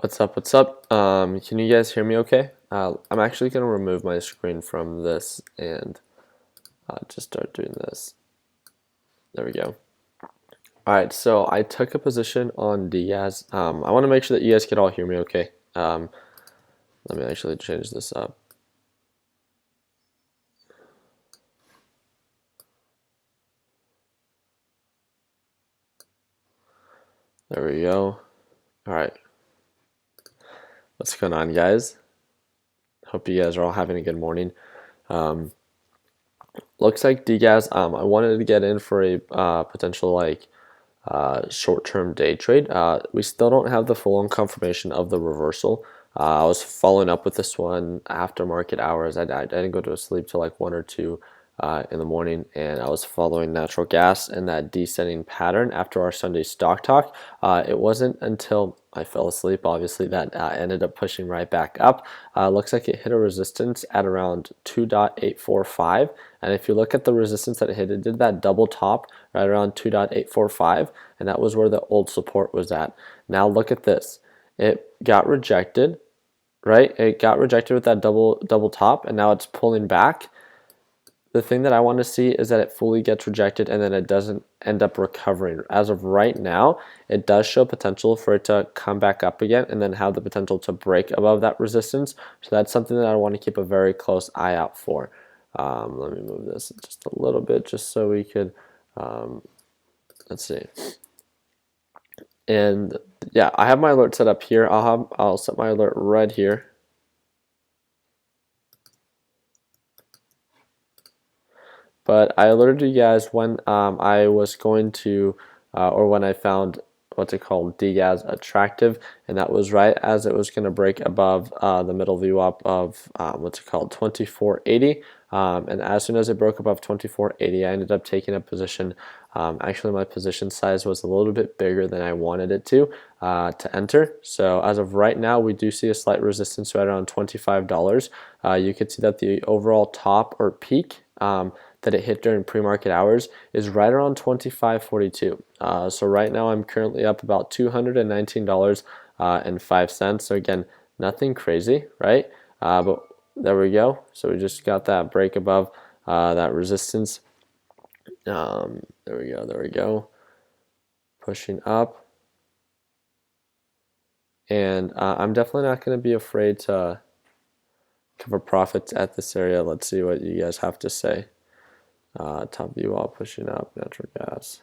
What's up? What's up? Can you guys hear me okay? I'm actually going to remove my screen from this and just start doing this. There we go. All right, so I took a position on Diaz. I want to make sure that you guys can all hear me okay. Let me actually change this up. There we go. All right. What's going on, guys? Hope you guys are all having a good morning. Looks like Diaz, I wanted to get in for a potential short-term day trade. We still don't have the full-on confirmation of the reversal. I was following up with this one after market hours. I didn't go to sleep till like 1 or 2 in the morning, and I was following natural gas and that descending pattern after our Sunday stock talk. It wasn't until I fell asleep, obviously, that ended up pushing right back up. Looks like it hit a resistance at around 2.845, and if you look at the resistance that it hit, it did that double top right around 2.845, and that was where the old support was at. Now look at this. It got rejected, right? It got rejected with that double top, and now it's pulling back. The thing that I want to see is that it fully gets rejected and then it doesn't end up recovering. As of right now, it does show potential for it to come back up again and then have the potential to break above that resistance. So that's something that I want to keep a very close eye out for. Let me move this just a little bit just so we could, let's see. And yeah, I have my alert set up here. I'll set my alert right here. But I alerted you guys when I was going to, or when I found what's it called, Diaz attractive, and that was right as it was going to break above the middle VWAP of what's it called, 2480. And as soon as it broke above 2480, I ended up taking a position. Actually, my position size was a little bit bigger than I wanted it to enter. So as of right now, we do see a slight resistance right around $25. You can see that the overall top or peak that it hit during pre-market hours is right around 25.42. So right now I'm currently up about $219.05. So again, nothing crazy, right? But there we go. So we just got that break above that resistance. There we go. There we go. Pushing up. And I'm definitely not going to be afraid to cover profits at this area. Let's see what you guys have to say. Top view all pushing up, natural gas.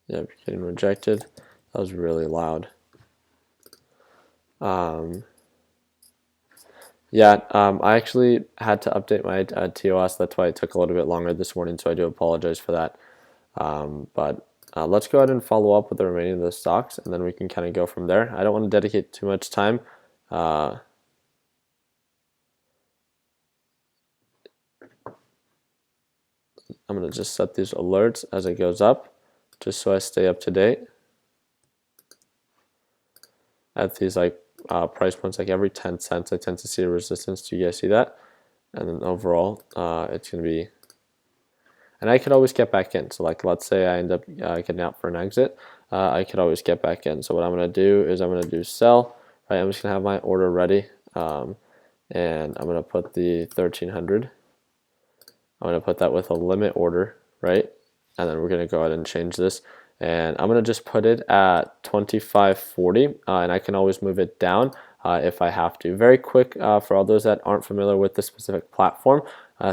Yep, getting rejected. That was really loud. Yeah, I actually had to update my TOS. That's why it took a little bit longer this morning, so I do apologize for that. But let's go ahead and follow up with the remaining of the stocks, and then we can kind of go from there. I don't want to dedicate too much time. I'm going to just set these alerts as it goes up, just so I stay up to date. At these price points, like every 10 cents, I tend to see a resistance. Do you guys see that? And then overall, it's going to be, and I could always get back in. So like, let's say I end up getting out for an exit, I could always get back in. So what I'm going to do is I'm going to do sell, right? I'm just going to have my order ready. And I'm going to put the 1300. I'm going to put that with a limit order, right? And then we're going to go ahead and change this. And I'm going to just put it at 25.40, and I can always move it down if I have to. Very quick for all those that aren't familiar with this specific platform,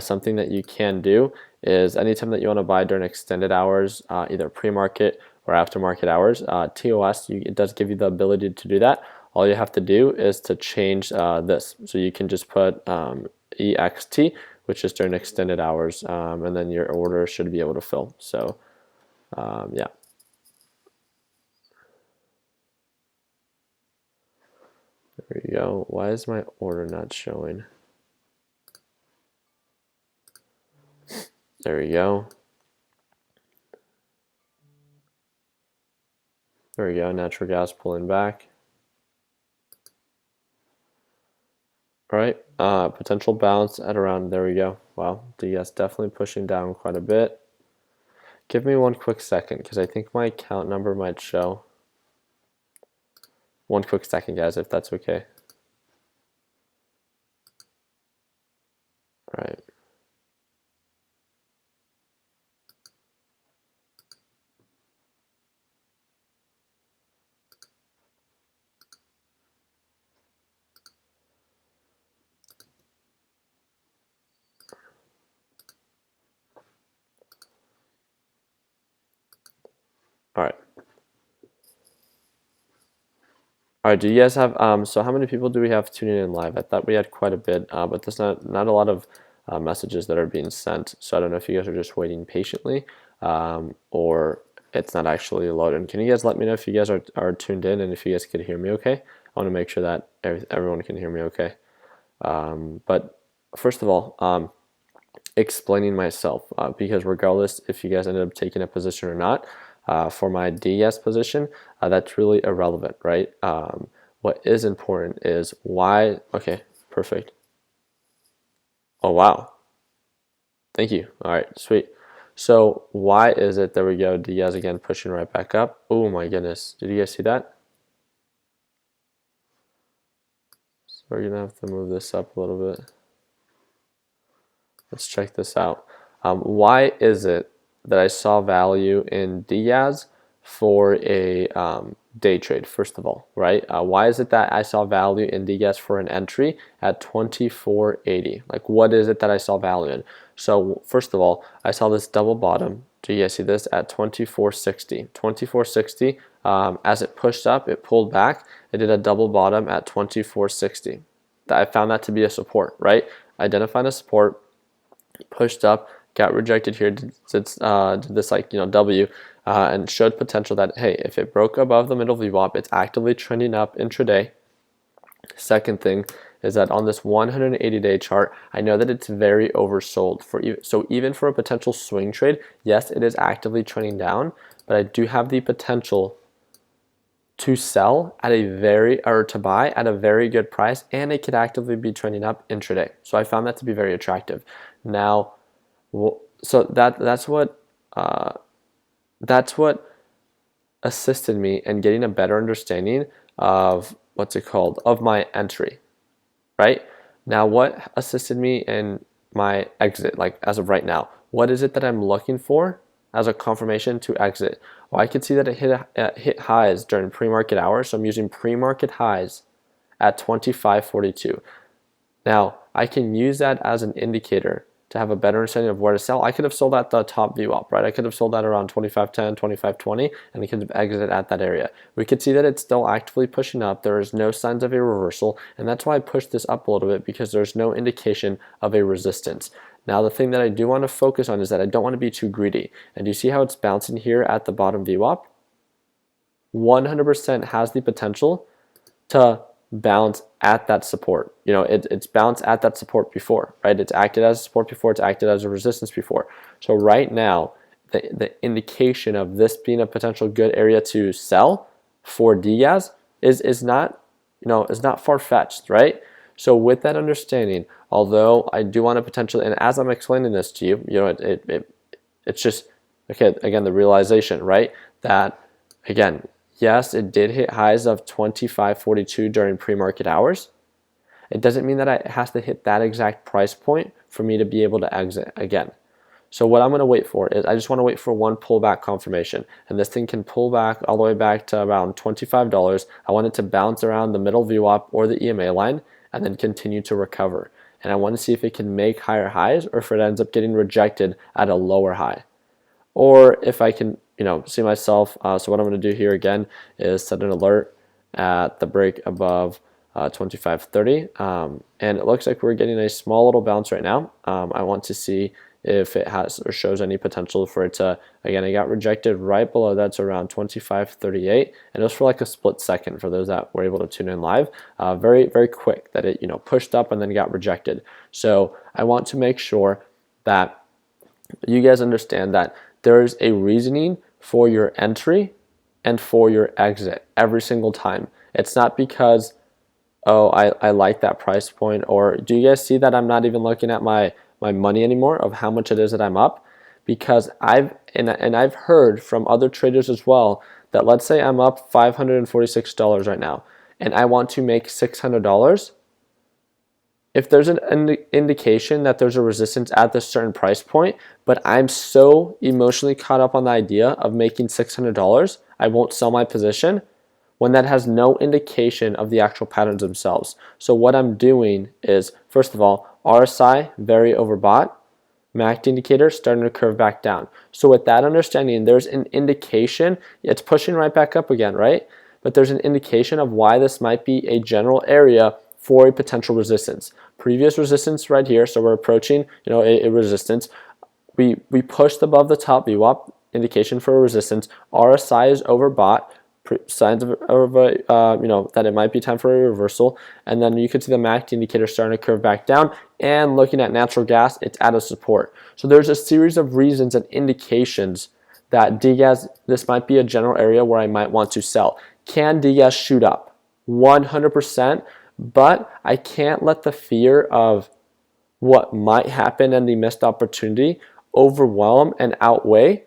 something that you can do is anytime that you want to buy during extended hours, either pre-market or after-market hours, TOS, it does give you the ability to do that. All you have to do is to change this. So you can just put EXT, which is during extended hours, and then your order should be able to fill. So yeah. There we go. Why is my order not showing? There we go. There we go. Natural gas pulling back. All right. Potential bounce at around, there we go. Wow. DS definitely pushing down quite a bit. Give me one quick second because I think my account number might show. One quick second, guys, if that's okay. All right. All right. All right, do you guys have, so how many people do we have tuning in live? I thought we had quite a bit, but there's not a lot of messages that are being sent. So I don't know if you guys are just waiting patiently or it's not actually loading. Can you guys let me know if you guys are tuned in and if you guys could hear me okay? I want to make sure that everyone can hear me okay. But first of all, explaining myself because regardless if you guys ended up taking a position or not, for my DS position, that's really irrelevant, right? What is important is why. Okay, perfect. Oh, wow. Thank you. All right, sweet. So why is it, there we go, DS again pushing right back up. Oh my goodness, did you guys see that? So we're gonna have to move this up a little bit. Let's check this out. Why is it that I saw value in Diaz for a day trade, first of all, right? Why is it that I saw value in Diaz for an entry at 24.80? Like, what is it that I saw value in? So, first of all, I saw this double bottom. Do you guys see this at 24.60? 24.60, as it pushed up, it pulled back. It did a double bottom at 24.60. I found that to be a support, right? Identified a support, pushed up, got rejected here, did this like, W, and showed potential that, hey, if it broke above the middle VWAP, it's actively trending up intraday. Second thing is that on this 180-day chart, I know that it's very oversold. So even for a potential swing trade, yes, it is actively trending down, but I do have the potential to sell at to buy at a very good price, and it could actively be trending up intraday. So I found that to be very attractive. Now, so that's what assisted me in getting a better understanding of of my entry, right? Now, what assisted me in my exit, like as of right now? What is it that I'm looking for as a confirmation to exit? Well, I could see that it hit highs during pre-market hours, so I'm using pre-market highs at 25.42. Now, I can use that as an indicator to have a better understanding of where to sell. I could have sold at the top VWAP, right? I could have sold that around 25.10, 25.20, and I could have exited at that area. We could see that it's still actively pushing up. There is no signs of a reversal, and that's why I pushed this up a little bit, because there's no indication of a resistance. Now, the thing that I do want to focus on is that I don't want to be too greedy. And you see how it's bouncing here at the bottom VWAP? 100% has the potential to bounce at that support. It's bounced at that support before, right? It's acted as a support before, it's acted as a resistance before. So right now, the indication of this being a potential good area to sell for Diaz is not, is not far-fetched, right? So with that understanding, although I do want to potentially, and as I'm explaining this to you, it's just, okay, again, the realization, right? That, again, yes, it did hit highs of 25.42 during pre-market hours. It doesn't mean that it has to hit that exact price point for me to be able to exit again. So what I'm going to wait for is, I just want to wait for one pullback confirmation. And this thing can pull back all the way back to around $25. I want it to bounce around the middle VWAP or the EMA line and then continue to recover. And I want to see if it can make higher highs or if it ends up getting rejected at a lower high. Or if I can, see myself. So what I'm going to do here again is set an alert at the break above 25.30. And it looks like we're getting a small little bounce right now. I want to see if it has or shows any potential for it to, again, it got rejected right below that's around 25.38, and it was for like a split second for those that were able to tune in live. Very, very quick that it, pushed up and then got rejected. So I want to make sure that you guys understand that there's a reasoning for your entry and for your exit every single time. It's not because, oh, I like that price point, or do you guys see that I'm not even looking at my money anymore of how much it is that I'm up? Because and I've heard from other traders as well that let's say I'm up $546 right now and I want to make $600. If there's an indication that there's a resistance at this certain price point, but I'm so emotionally caught up on the idea of making $600, I won't sell my position when that has no indication of the actual patterns themselves. So what I'm doing is, first of all, RSI, very overbought. MACD indicator starting to curve back down. So with that understanding, there's an indication, it's pushing right back up again, right? But there's an indication of why this might be a general area for a potential resistance. Previous resistance right here, so we're approaching, a resistance. We pushed above the top VWAP, indication for a resistance. RSI is overbought, signs of that it might be time for a reversal. And then you could see the MACD indicator starting to curve back down. And looking at natural gas, it's at a support. So there's a series of reasons and indications that DGAS, this might be a general area where I might want to sell. Can DGAS shoot up? 100%. But I can't let the fear of what might happen and the missed opportunity overwhelm and outweigh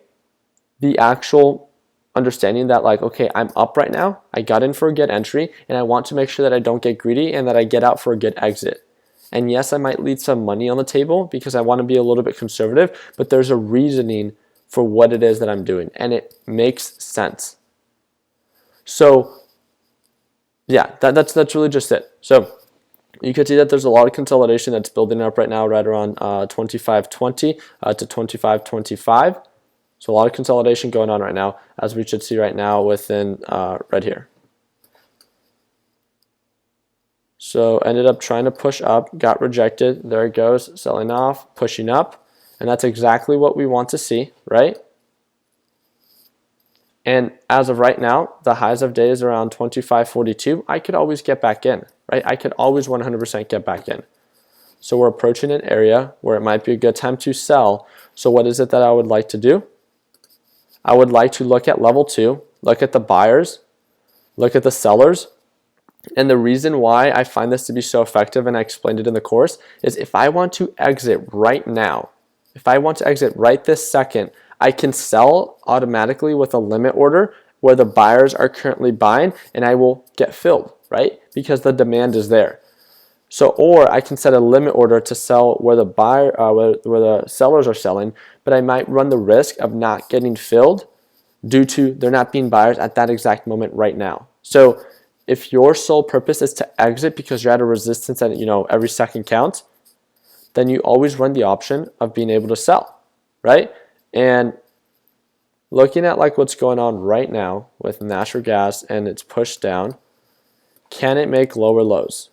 the actual understanding that, like, okay, I'm up right now, I got in for a good entry, and I want to make sure that I don't get greedy and that I get out for a good exit. And yes, I might leave some money on the table because I want to be a little bit conservative, but there's a reasoning for what it is that I'm doing, and it makes sense. So yeah, that's really just it. So you can see that there's a lot of consolidation that's building up right now, right around 25.20 to 25.25. So a lot of consolidation going on right now, as we should see right now within right here. So ended up trying to push up, got rejected. There it goes, selling off, pushing up. And that's exactly what we want to see, right? And as of right now, the highs of day is around 25.42. I could always get back in, right? I could always 100% get back in. So we're approaching an area where it might be a good time to sell. So what is it that I would like to do? I would like to look at level 2, look at the buyers, look at the sellers. And the reason why I find this to be so effective, and I explained it in the course, is if I want to exit right now, if I want to exit right this second, I can sell automatically with a limit order where the buyers are currently buying, and I will get filled, right? Because the demand is there. So, or I can set a limit order to sell where the where the sellers are selling, but I might run the risk of not getting filled due to there not being buyers at that exact moment right now. So, if your sole purpose is to exit because you're at a resistance and every second counts, then you always run the option of being able to sell, right? And looking at like what's going on right now with natural gas and it's pushed down, can it make lower lows?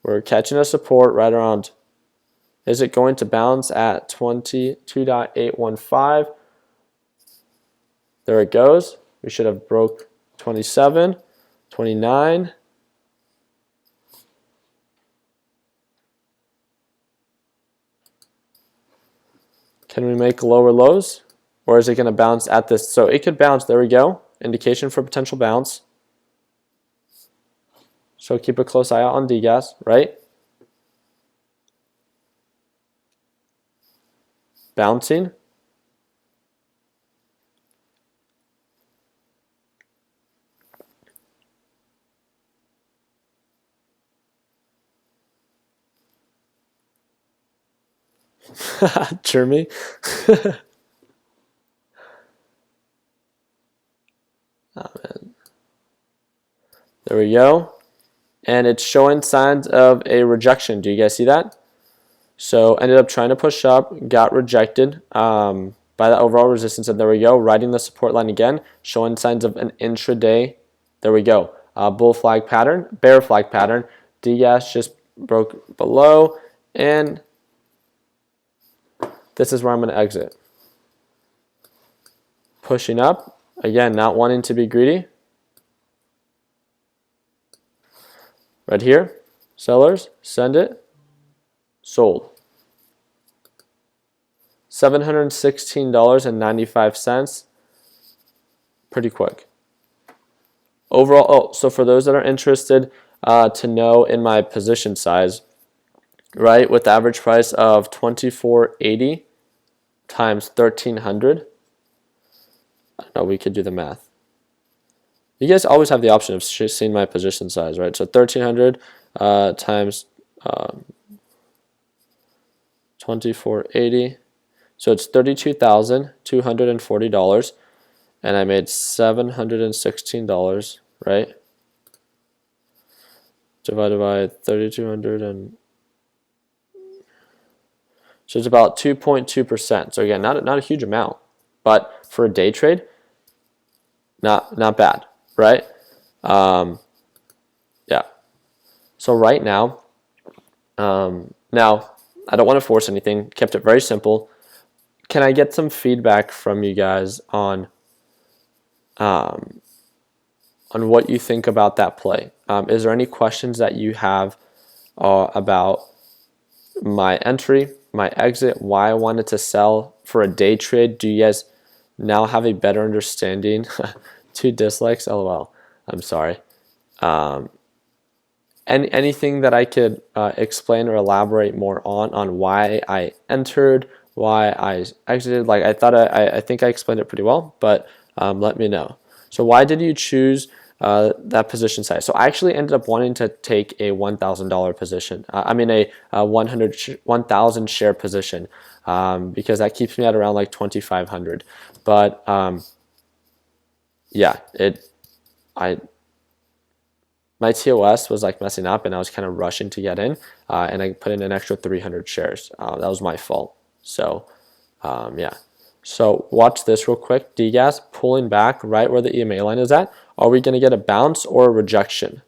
We're catching a support right around, is it going to bounce at 22.815? There it goes. We should have broke 27, 29. Can we make lower lows? Or is it going to bounce at this? So it could bounce. There we go. Indication for potential bounce. So keep a close eye out on DGAS, right? Bouncing. Jeremy. Oh, man. There we go. And it's showing signs of a rejection. Do you guys see that? So ended up trying to push up, got rejected by the overall resistance. And there we go, riding the support line again, showing signs of an intraday. There we go. Bull flag pattern, bear flag pattern. DGAS just broke below, and this is where I'm going to exit. Pushing up, again, not wanting to be greedy. Right here, sellers, send it, sold. $716.95, pretty quick. Overall, so for those that are interested to know in my position size, right, with the average price of $24.80 times 1,300, No, we could do the math. You guys always have the option of seeing my position size, right? So 1,300 times 2480. So it's $32,240, and I made $716, right? Divided by 3,200, and so it's about 2.2%. So again, not a huge amount, but for a day trade, not bad, right? Yeah. So right now, now I don't want to force anything. Kept it very simple. Can I get some feedback from you guys on what you think about that play? Is there any questions that you have about my entry, my exit, why I wanted to sell for a day trade? Do you guys now have a better understanding? 2 dislikes, lol. I'm sorry. Anything that I could explain or elaborate more on why I entered, why I exited? Like I think I explained it pretty well, but let me know. So why did you choose that position size? So I actually ended up wanting to take a $1,000 position. I mean a 1,000 share position because that keeps me at around like 2,500. But yeah, my TOS was like messing up and I was kind of rushing to get in and I put in an extra 300 shares. That was my fault. So yeah. So watch this real quick. DGAS pulling back right where the EMA line is at. Are we going to get a bounce or a rejection?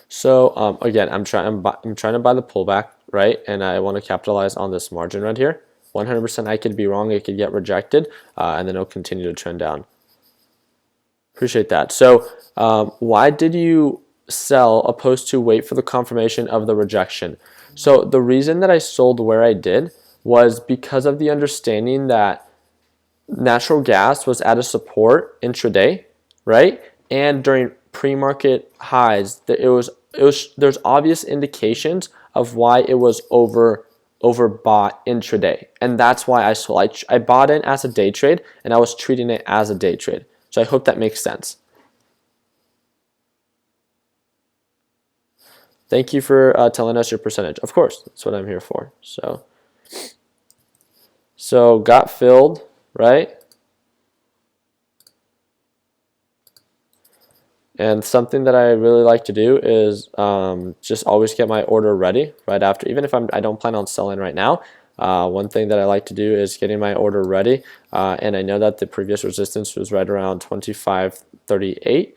So again, I'm trying to buy the pullback, right? And I want to capitalize on this margin right here. 100% I could be wrong. It could get rejected, and then it'll continue to trend down. Appreciate that. So why did you sell opposed to wait for the confirmation of the rejection? So the reason that I sold where I did was because of the understanding that natural gas was at a support intraday, right? And during pre-market highs, there's obvious indications of why it was overbought intraday, and that's why I sold. I bought in as a day trade, and I was treating it as a day trade. So I hope that makes sense. Thank you for telling us your percentage. Of course, that's what I'm here for. So got filled, right? And something that I really like to do is just always get my order ready right after, even if I don't plan on selling right now. One thing that I like to do is getting my order ready, and I know that the previous resistance was right around 25.38.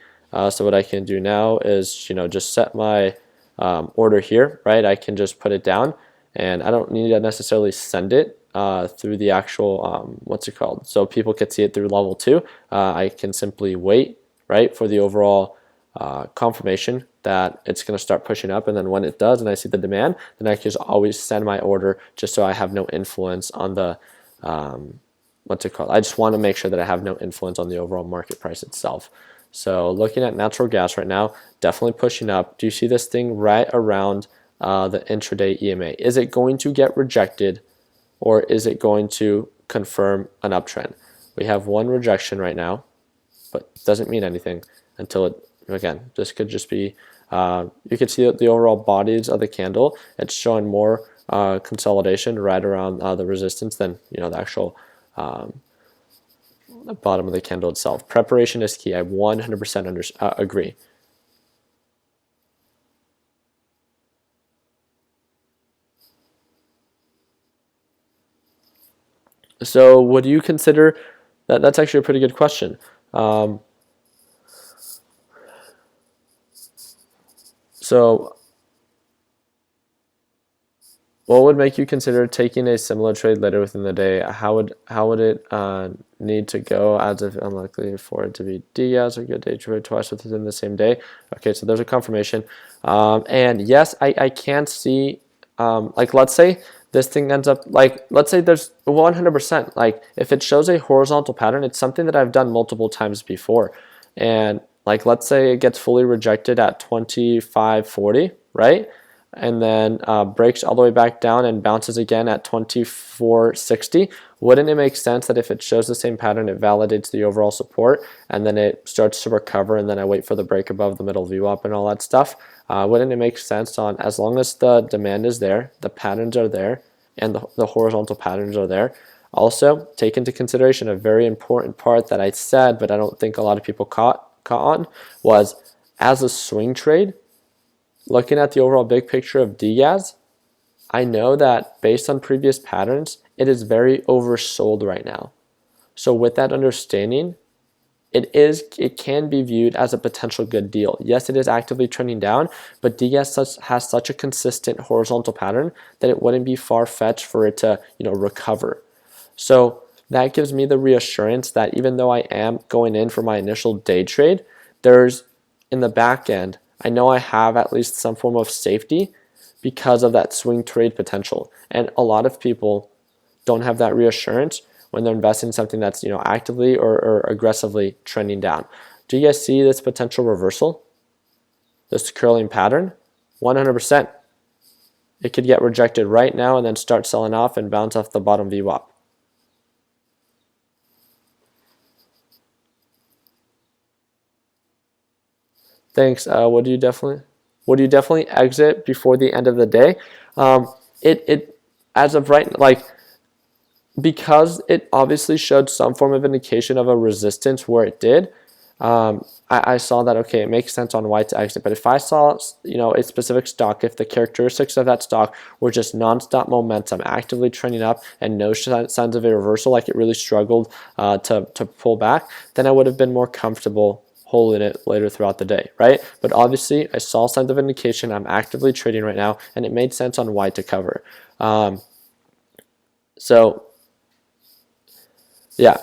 So what I can do now is just set my order here, right? I can just put it down, and I don't need to necessarily send it through the actual what's it called, so people can see it through level 2. I can simply wait, right, for the overall confirmation that it's going to start pushing up, and then when it does and I see the demand, then I can just always send my order just so I have no influence on the what's it called. I just want to make sure that I have no influence on the overall market price itself. So looking at natural gas right now, definitely pushing up. Do you see this thing right around the intraday EMA? Is it going to get rejected, or is it going to confirm an uptrend? We have one rejection right now, but doesn't mean anything until it, again, this could just be, you can see the overall bodies of the candle. It's showing more consolidation right around the resistance than the actual bottom of the candle itself. Preparation is key. I 100% agree. So would you consider that? That's actually a pretty good question. So what would make you consider taking a similar trade later within the day? How would it need to go as if unlikely for it to be Diaz or good day trade twice within the same day? Okay, so there's a confirmation. And yes, I can see, like let's say this thing ends up, like let's say there's 100%, like if it shows a horizontal pattern, it's something that I've done multiple times before. And like let's say it gets fully rejected at 25.40, right? And then breaks all the way back down and bounces again at 24.60, wouldn't it make sense that if it shows the same pattern, it validates the overall support and then it starts to recover and then I wait for the break above the middle VWAP and all that stuff? Wouldn't it make sense on, as long as the demand is there, the patterns are there, and the horizontal patterns are there? Also, take into consideration a very important part that I said, but I don't think a lot of people caught on, was as a swing trade, looking at the overall big picture of Diaz, I know that based on previous patterns, it is very oversold right now. So with that understanding, it can be viewed as a potential good deal. Yes, it is actively trending down, but Diaz has such a consistent horizontal pattern that it wouldn't be far-fetched for it to, recover. So that gives me the reassurance that even though I am going in for my initial day trade, there's in the back end, I know I have at least some form of safety because of that swing trade potential. And a lot of people don't have that reassurance when they're investing in something that's actively or aggressively trending down. Do you guys see this potential reversal? This curling pattern? 100%. It could get rejected right now and then start selling off and bounce off the bottom VWAP. Thanks. Would you definitely exit before the end of the day? It as of right, like, because it obviously showed some form of indication of a resistance where it did. I saw that, okay, it makes sense on why to exit. But if I saw a specific stock, if the characteristics of that stock were just nonstop momentum, actively trending up, and no signs of a reversal, like it really struggled to pull back, then I would have been more comfortable holding it later throughout the day, right? But obviously, I saw signs of indication. I'm actively trading right now, and it made sense on why to cover. So, yeah.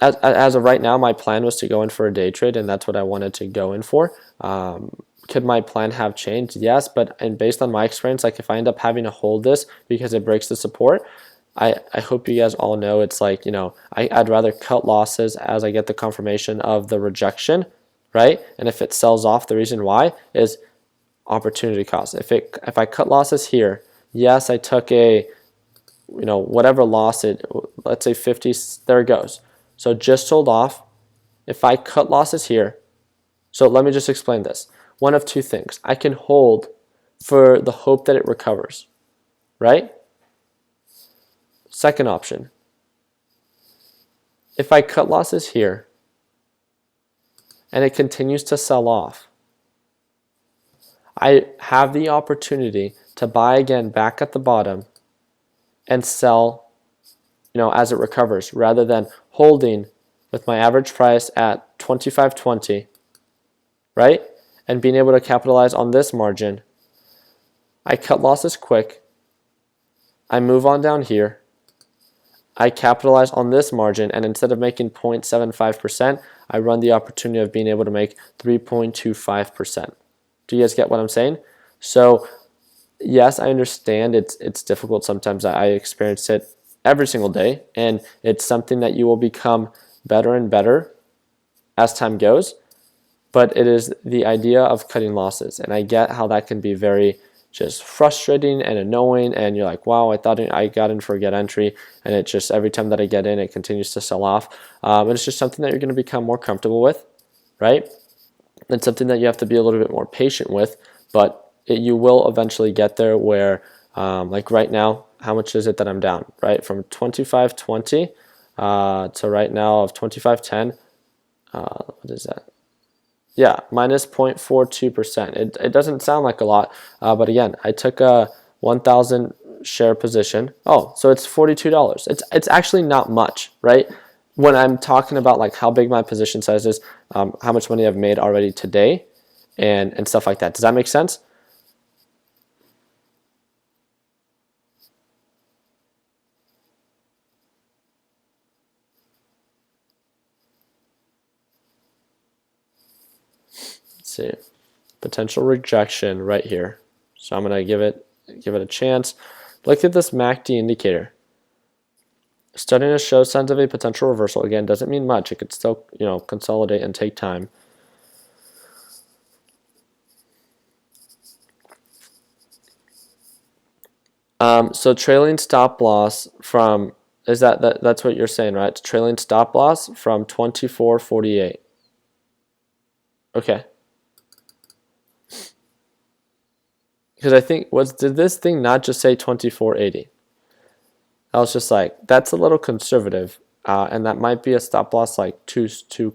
As of right now, my plan was to go in for a day trade, and that's what I wanted to go in for. Could my plan have changed? Yes, but based on my experience, like if I end up having to hold this because it breaks the support, I hope you guys all know it's like, I'd rather cut losses as I get the confirmation of the rejection, right? And if it sells off, the reason why is opportunity cost. If I cut losses here, yes, I took a, whatever loss let's say 50, there it goes. So just sold off. If I cut losses here, so let me just explain this. One of two things. I can hold for the hope that it recovers, right? Second option, if I cut losses here and it continues to sell off, I have the opportunity to buy again back at the bottom and sell, as it recovers, rather than holding with my average price at 25.20, right? And being able to capitalize on this margin. I cut losses quick. I move on down here. I capitalize on this margin, and instead of making 0.75%, I run the opportunity of being able to make 3.25%. Do you guys get what I'm saying? So yes, I understand it's difficult sometimes. I experience it every single day, and it's something that you will become better and better as time goes, but it is the idea of cutting losses, and I get how that can be very just frustrating and annoying, and you're like, wow, I thought I got in for a get entry, and it just, every time that I get in, it continues to sell off. And it's just something that you're going to become more comfortable with, right? It's something that you have to be a little bit more patient with, but you will eventually get there where, like right now, how much is it that I'm down, right? From 25.20 to right now of 25.10, what is that? Yeah, minus 0.42%. It doesn't sound like a lot, but again, I took a 1,000 share position. Oh, so it's $42. It's actually not much, right? When I'm talking about like how big my position size is, how much money I've made already today, and stuff like that. Does that make sense? Let's see. Potential rejection right here. So I'm gonna give it a chance. Look at this MACD indicator. Starting to show signs of a potential reversal. Again, doesn't mean much. It could still, consolidate and take time. So trailing stop loss from, that's what you're saying, right? Trailing stop loss from 24.48. Okay. Because I think, did this thing not just say 24.80? I was just like, that's a little conservative, and that might be a stop loss like too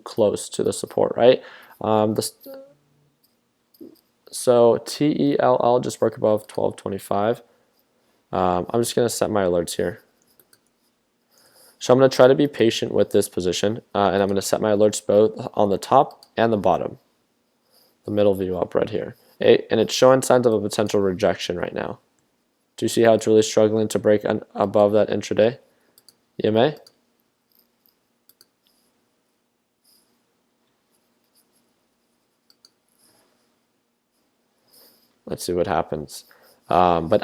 close to the support, right? So TELL just broke above 1225. I'm just gonna set my alerts here. So I'm gonna try to be patient with this position, and I'm gonna set my alerts both on the top and the bottom, the middle view up right here. And it's showing signs of a potential rejection right now. Do you see how it's really struggling to break above that intraday EMA? Let's see what happens. But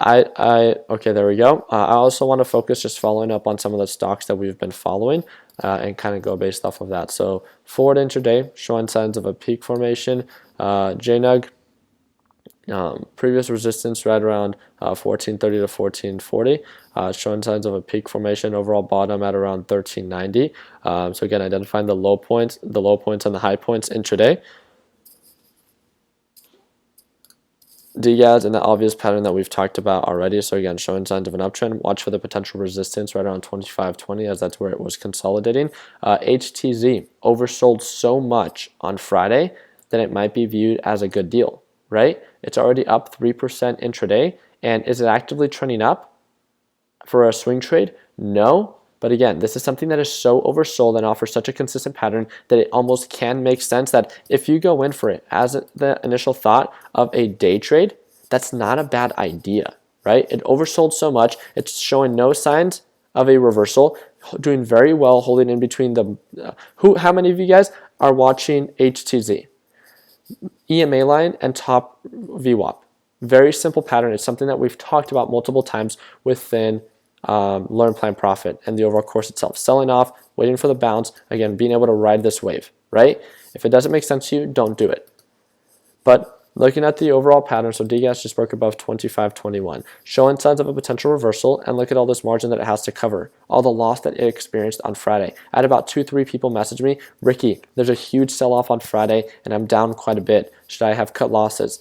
okay, there we go. I also want to focus just following up on some of the stocks that we've been following and kind of go based off of that. So forward intraday showing signs of a peak formation. JNUG. Previous resistance right around 1430 to 1440, showing signs of a peak formation. Overall bottom at around 1390. So again, identifying the low points and the high points intraday. DGAS in the obvious pattern that we've talked about already. So again, showing signs of an uptrend. Watch for the potential resistance right around 2520, as that's where it was consolidating. HTZ oversold so much on Friday that it might be viewed as a good deal, right? It's already up 3% intraday. And is it actively trending up for a swing trade? No. But again, this is something that is so oversold and offers such a consistent pattern that it almost can make sense that if you go in for it as the initial thought of a day trade, that's not a bad idea, right? It oversold so much, it's showing no signs of a reversal, doing very well, holding in between the, how many of you guys are watching HTZ? EMA line and top VWAP. Very simple pattern. It's something that we've talked about multiple times within Learn, Plan, Profit and the overall course itself. Selling off, waiting for the bounce, again, being able to ride this wave, right? If it doesn't make sense to you, don't do it. But looking at the overall pattern, so DGAS just broke above 25.21, showing signs of a potential reversal, and look at all this margin that it has to cover, all the loss that it experienced on Friday. I had about 2-3 people message me, Ricky, there's a huge sell-off on Friday, and I'm down quite a bit. Should I have cut losses?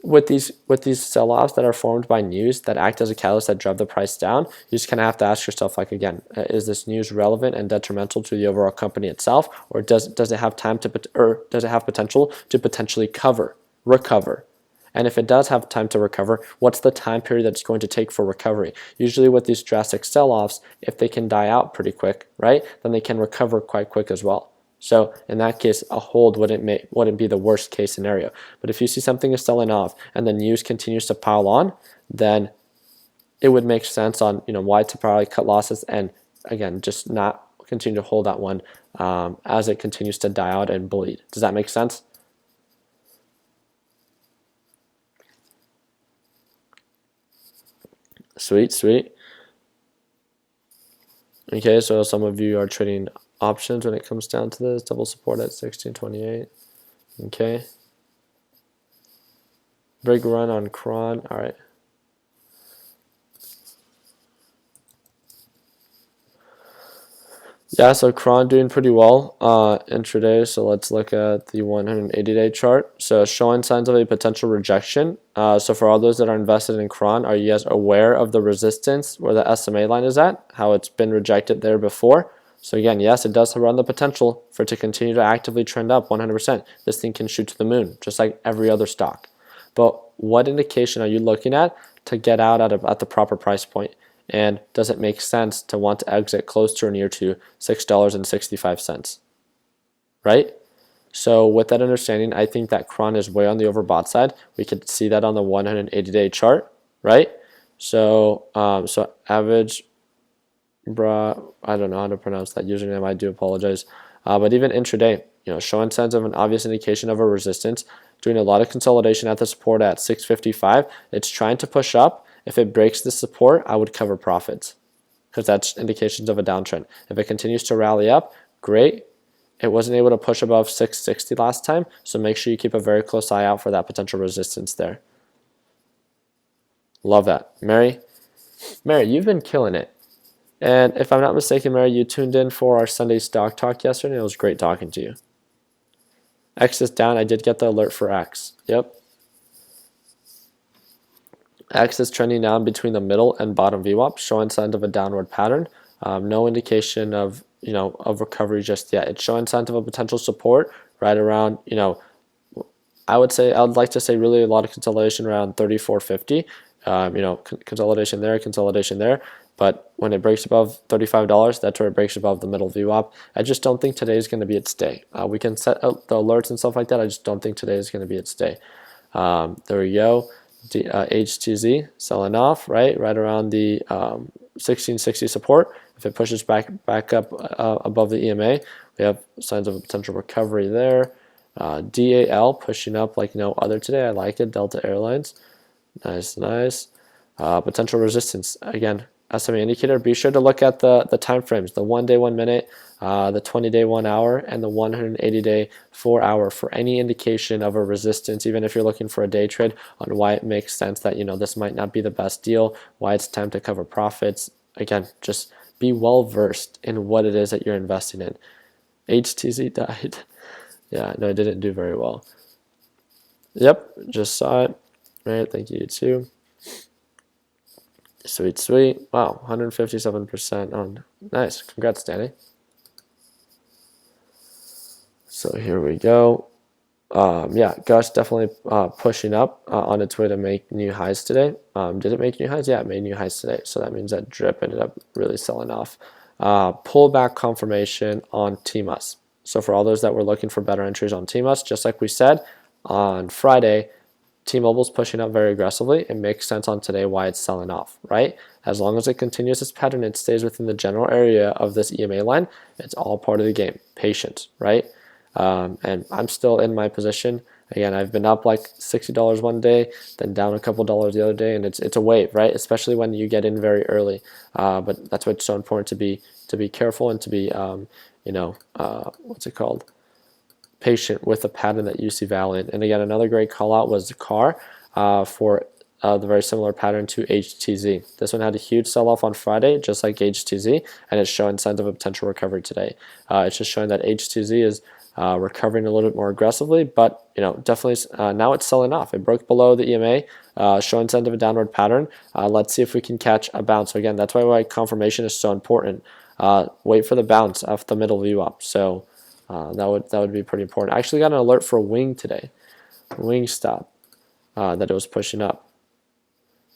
With these sell-offs that are formed by news that act as a catalyst that drive the price down, you just kind of have to ask yourself, like, again, is this news relevant and detrimental to the overall company itself, or does it have potential to potentially recover? And if it does have time to recover, what's the time period that it's going to take for recovery? Usually with these drastic sell-offs, if they can die out pretty quick, right, then they can recover quite quick as well. So in that case, a hold wouldn't be the worst case scenario. But if you see something is selling off and the news continues to pile on, then it would make sense on why to probably cut losses and again just not continue to hold that one as it continues to die out and bleed. Does that make sense? Sweet. Okay, so some of you are trading options when it comes down to this. Double support at 1628. Okay. Big run on Cron. All right. Yeah, so Cron doing pretty well intraday. So let's look at the 180-day chart. So showing signs of a potential rejection. So for all those that are invested in Cron, are you guys aware of the resistance where the SMA line is at? How it's been rejected there before? So again, yes, it does run the potential for it to continue to actively trend up 100%. This thing can shoot to the moon, just like every other stock. But what indication are you looking at to get out at the proper price point? And does it make sense to want to exit close to or near to $6.65, right? So with that understanding, I think that Cron is way on the overbought side. We could see that on the 180-day chart, right? So so average, I don't know how to pronounce that username. I do apologize. But even intraday, showing signs of an obvious indication of a resistance, doing a lot of consolidation at the support at 655. It's trying to push up. If it breaks the support, I would cover profits because that's indications of a downtrend. If it continues to rally up, great. It wasn't able to push above 660 last time, so make sure you keep a very close eye out for that potential resistance there. Love that. Mary, you've been killing it. And if I'm not mistaken, Mary, you tuned in for our Sunday stock talk yesterday. It was great talking to you. X is down. I did get the alert for X. Yep. X is trending down between the middle and bottom VWAP, showing signs of a downward pattern. No indication of of recovery just yet. It's showing signs of a potential support right around I would like to say really a lot of consolidation around 34.50. Consolidation there. But when it breaks above $35, that's where it breaks above the middle VWAP. I just don't think today is going to be its day. We can set up the alerts and stuff like that. I just don't think today is going to be its day. There we go. HTZ selling off right around the 1660 support. If it pushes back up above the EMA, we have signs of a potential recovery there. DAL pushing up like no other today. I like it. Delta Airlines, nice. Potential resistance again. SMA indicator. Be sure to look at the time frames: the 1 day, 1 minute, the 20-day, 1 hour, and the 180-day, 4 hour for any indication of a resistance. Even if you're looking for a day trade, on why it makes sense that this might not be the best deal, why it's time to cover profits. Again, just be well versed in what it is that you're investing in. HTZ died. Yeah, no, it didn't do very well. Yep, just saw it. All right, thank you too. Sweet. Wow, 157% on. Nice. Congrats, Danny. So here we go. Yeah, Gus definitely pushing up on its way to make new highs today. Did it make new highs? Yeah, it made new highs today. So that means that drip ended up really selling off. Pullback confirmation on TMUS. So for all those that were looking for better entries on TMUS, just like we said on Friday, T-Mobile's pushing up very aggressively. It makes sense on today why it's selling off, right? As long as it continues its pattern, it stays within the general area of this EMA line, it's all part of the game. Patience, right? And I'm still in my position. Again, I've been up like $60 one day, then down a couple dollars the other day, and it's a wave, right? Especially when you get in very early. But that's why it's so important to be careful and to be, what's it called? Patient with the pattern that you see valid. And again, another great call out was the car for the very similar pattern to HTZ. This one had a huge sell-off on Friday, just like HTZ, and it's showing signs of a potential recovery today. It's just showing that HTZ is recovering a little bit more aggressively, but definitely now it's selling off. It broke below the EMA, showing signs of a downward pattern. Let's see if we can catch a bounce. So again, that's why confirmation is so important. Wait for the bounce off the middle VWAP. So that would be pretty important. I actually got an alert for Wing today, Wingstop, that it was pushing up.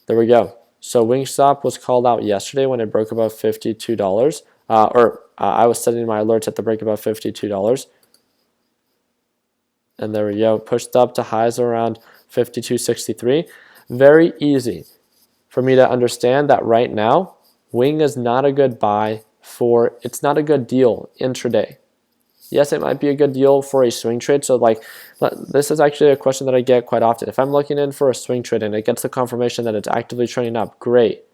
There we go. So Wingstop was called out yesterday when it broke above $52. I was setting my alerts at the break above $52. And there we go. Pushed up to highs around 52.63. Very easy for me to understand that right now, Wing is not a good buy it's not a good deal intraday. Yes, it might be a good deal for a swing trade. So this is actually a question that I get quite often. If I'm looking in for a swing trade and it gets the confirmation that it's actively trending up, great.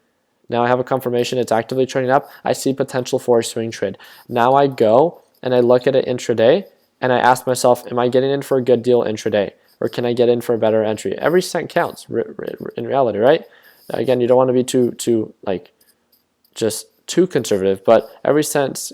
Now I have a confirmation it's actively trending up. I see potential for a swing trade. Now I go and I look at it intraday and I ask myself, am I getting in for a good deal intraday? Or can I get in for a better entry? Every cent counts in reality, right? Again, you don't want to be too just too conservative, but every cent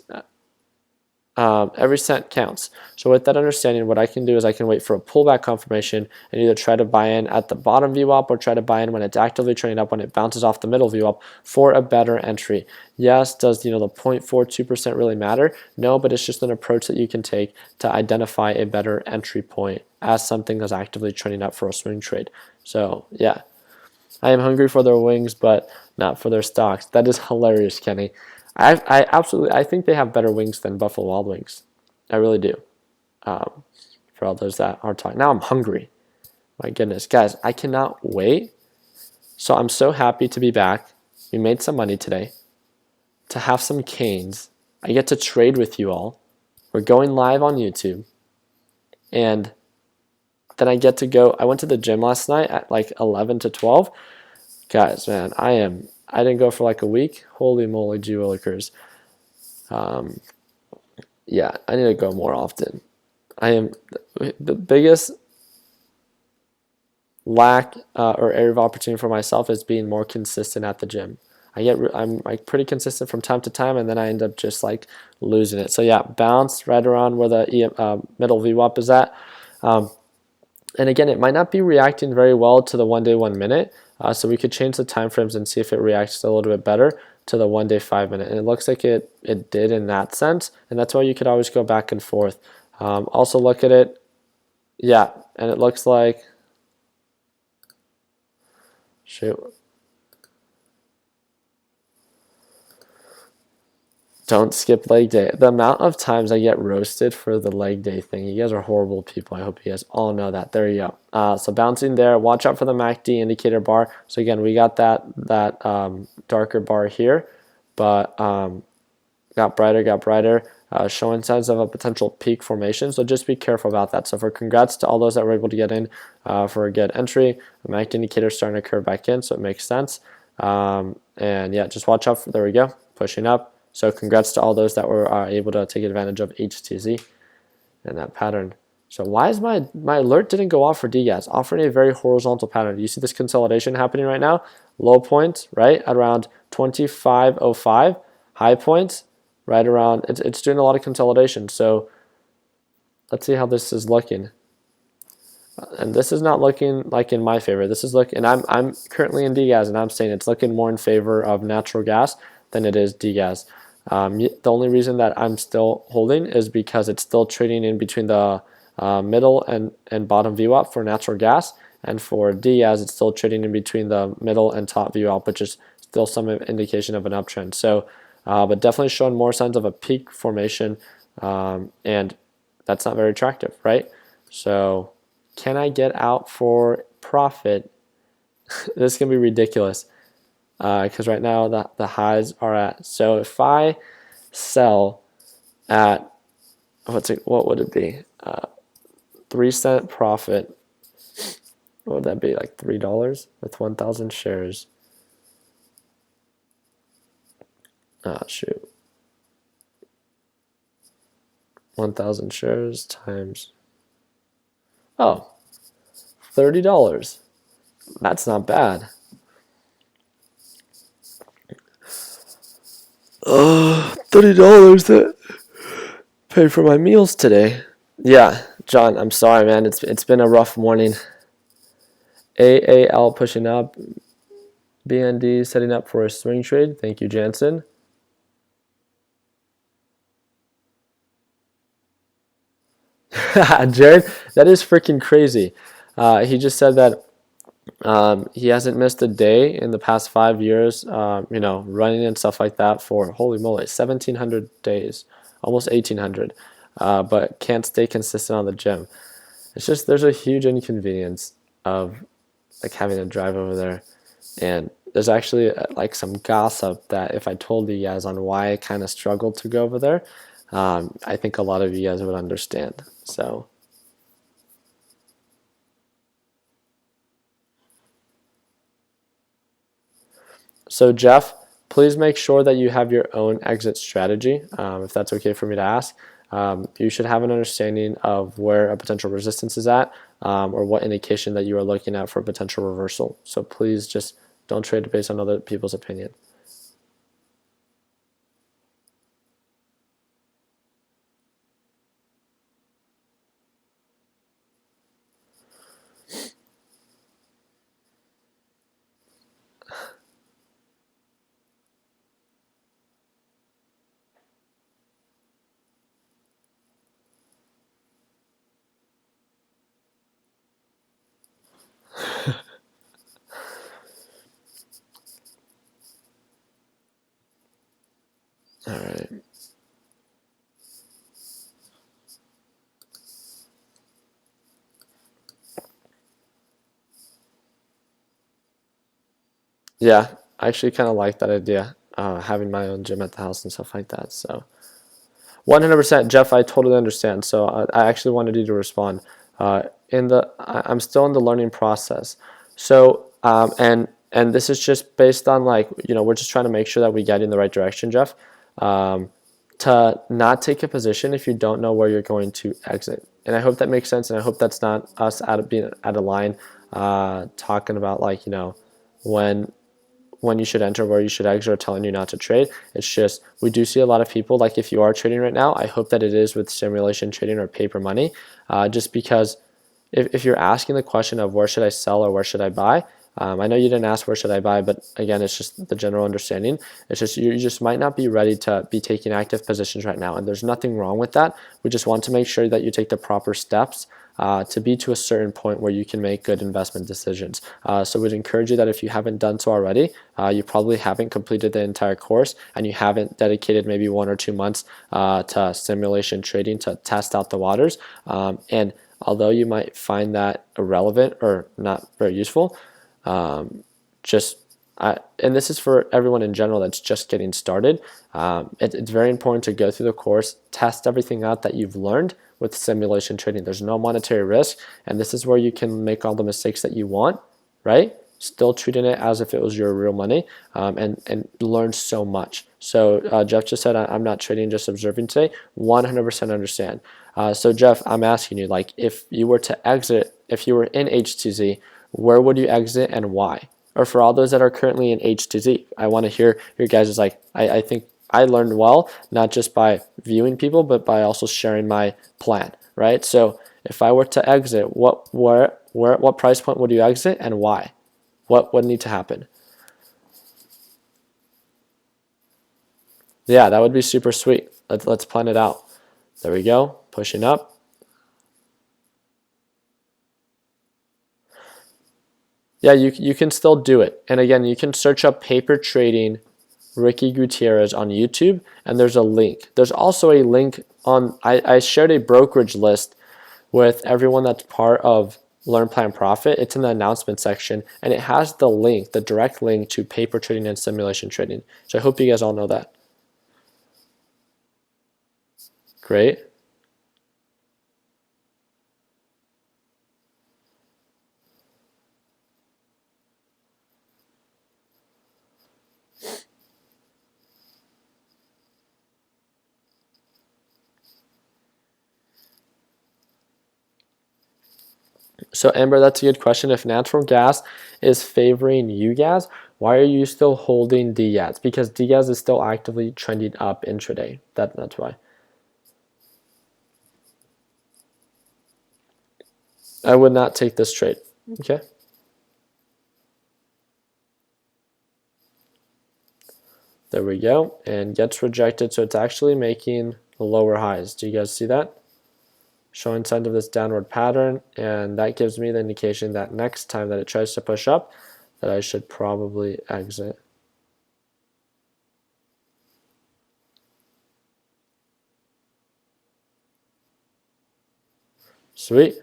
counts. So with that understanding, what I can do is I can wait for a pullback confirmation and either try to buy in at the bottom VWAP or try to buy in when it's actively trading up when it bounces off the middle VWAP for a better entry. Yes, does the 0.42% really matter? No, but it's just an approach that you can take to identify a better entry point as something that's actively trending up for a swing trade. So yeah, I am hungry for their wings, but not for their stocks. That is hilarious, Kenny. I think they have better wings than Buffalo Wild Wings. I really do. for all those that are talking. Now I'm hungry. My goodness, guys, I cannot wait. So I'm so happy to be back. We made some money today. To have some canes. I get to trade with you all. We're going live on YouTube. And then I get to go. I went to the gym last night at like 11 to 12. Guys, man, I didn't go for like a week. Holy moly, gee willikers. Yeah, I need to go more often. I am the biggest lack or area of opportunity for myself is being more consistent at the gym. I'm like pretty consistent from time to time, and then I end up just like losing it. So yeah, bounce right around where the middle VWAP is at. And again, it might not be reacting very well to the 1 day 1 minute. So we could change the time frames and see if it reacts a little bit better to the 1 day 5 minute. And it looks like it did in that sense. And that's why you could always go back and forth. Also look at it. Yeah, and it looks like, shoot. Don't skip leg day. The amount of times I get roasted for the leg day thing. You guys are horrible people. I hope you guys all know that. There you go. So bouncing there. Watch out for the MACD indicator bar. So again, we got that darker bar here, but got brighter. Showing signs of a potential peak formation. So just be careful about that. So for congrats to all those that were able to get in for a good entry. The MACD indicator is starting to curve back in, so it makes sense. And yeah, just watch out for, there we go, pushing up. So congrats to all those that were able to take advantage of HTZ and that pattern. So why is my alert didn't go off for DGAS? Offering a very horizontal pattern. Do you see this consolidation happening right now? Low point, right, at around 25.05. High point, right around, it's doing a lot of consolidation. So let's see how this is looking. And this is not looking like in my favor. This is looking, and I'm currently in DGAS, and I'm saying it's looking more in favor of natural gas than it is DGAS. The only reason that I'm still holding is because it's still trading in between the middle and bottom VWAP for natural gas, and for DGAS it's still trading in between the middle and top VWAP, which is still some indication of an uptrend. So, but definitely showing more signs of a peak formation, and that's not very attractive, right? So, can I get out for profit? This is gonna be ridiculous. Because right now the highs are at, so if I sell at, what would it be, 3-cent profit, what would that be, like $3 with 1,000 shares? Shoot, 1,000 shares times, oh, $30. That's not bad. $30 to pay for my meals today. Yeah, John, I'm sorry, man. It's been a rough morning. AAL pushing up. BND setting up for a swing trade. Thank you, Jansen. Jared, that is freaking crazy. He just said that he hasn't missed a day in the past 5 years, running and stuff like that for, holy moly, 1,700 days, almost 1,800, but can't stay consistent on the gym. It's just, there's a huge inconvenience of like having to drive over there, and there's actually like some gossip that if I told you guys on why I kind of struggled to go over there, I think a lot of you guys would understand. So Jeff, please make sure that you have your own exit strategy, if that's okay for me to ask. You should have an understanding of where a potential resistance is at, or what indication that you are looking at for a potential reversal. So please just don't trade based on other people's opinion. Yeah, I actually kind of like that idea, having my own gym at the house and stuff like that. So 100%, Jeff, I totally understand. So I actually wanted you to respond. I'm still in the learning process. So and this is just based on like, we're just trying to make sure that we get in the right direction, Jeff. Um, to not take a position if you don't know where you're going to exit. And I hope that makes sense. And I hope that's not us being at a line, talking about like, when you should enter, where you should exit, or telling you not to trade. It's just, we do see a lot of people, like if you are trading right now, I hope that it is with simulation trading or paper money, just because if you're asking the question of where should I sell or where should I buy, I know you didn't ask where should I buy, but again, it's just the general understanding. It's just you just might not be ready to be taking active positions right now, and there's nothing wrong with that. We just want to make sure that you take the proper steps to be to a certain point where you can make good investment decisions. So we'd encourage you that if you haven't done so already, you probably haven't completed the entire course and you haven't dedicated maybe 1 or 2 months to simulation trading to test out the waters. And although you might find that irrelevant or not very useful, just and this is for everyone in general that's just getting started. It's very important to go through the course, test everything out that you've learned with simulation trading. There's no monetary risk, and this is where you can make all the mistakes that you want, right? Still treating it as if it was your real money, and learn so much. So Jeff just said, I'm not trading, just observing today. 100% understand. So Jeff, I'm asking you, like, if you were to exit, if you were in HTZ, where would you exit and why? Or for all those that are currently in HTZ, I want to hear your guys' like, I think I learned well, not just by viewing people, but by also sharing my plan, right? So if I were to exit, what price point would you exit and why? What would need to happen? Yeah, that would be super sweet. Let's plan it out. There we go, pushing up. Yeah, you can still do it. And again, you can search up paper trading Ricky Gutierrez on YouTube, and there's a link. There's also a link on, I shared a brokerage list with everyone that's part of Learn Plan Profit. It's in the announcement section, and it has the link, the direct link to paper trading and simulation trading. So I hope you guys all know that. Great. So Amber, that's a good question. If natural gas is favoring UGAS, why are you still holding DGAS? Because DGAS is still actively trending up intraday. That's why. I would not take this trade. Okay. There we go. And gets rejected. So it's actually making lower highs. Do you guys see that? Showing signs of this downward pattern. And that gives me the indication that next time that it tries to push up, that I should probably exit. Sweet.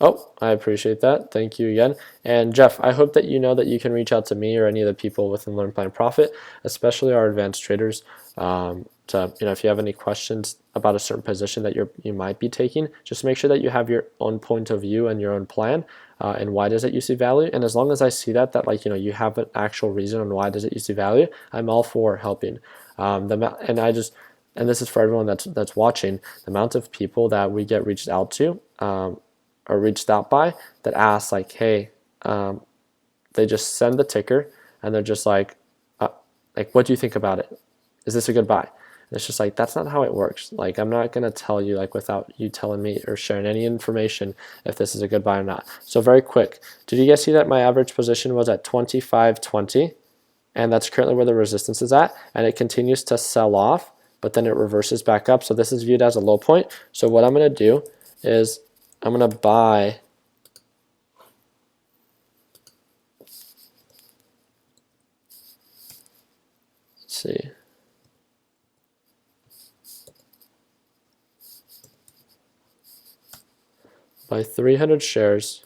Oh, I appreciate that. Thank you again. And Jeff, I hope that you know that you can reach out to me or any of the people within Learn Plan Profit, especially our advanced traders. If you have any questions about a certain position that you might be taking, just make sure that you have your own point of view and your own plan. And why does it you see value? And as long as I see that you have an actual reason on why does it you see value, I'm all for helping. And this is for everyone that's watching. The amount of people that we get reached out to. Or reached out by that asks like, hey, they just send the ticker and they're just like, what do you think about it? Is this a good buy? And it's just like, that's not how it works. Like, I'm not gonna tell you like without you telling me or sharing any information if this is a good buy or not. So very quick, did you guys see that my average position was at 25.20, and that's currently where the resistance is at, and it continues to sell off, but then it reverses back up. So this is viewed as a low point. So what I'm gonna do is I'm going to buy let's see. Buy 300 shares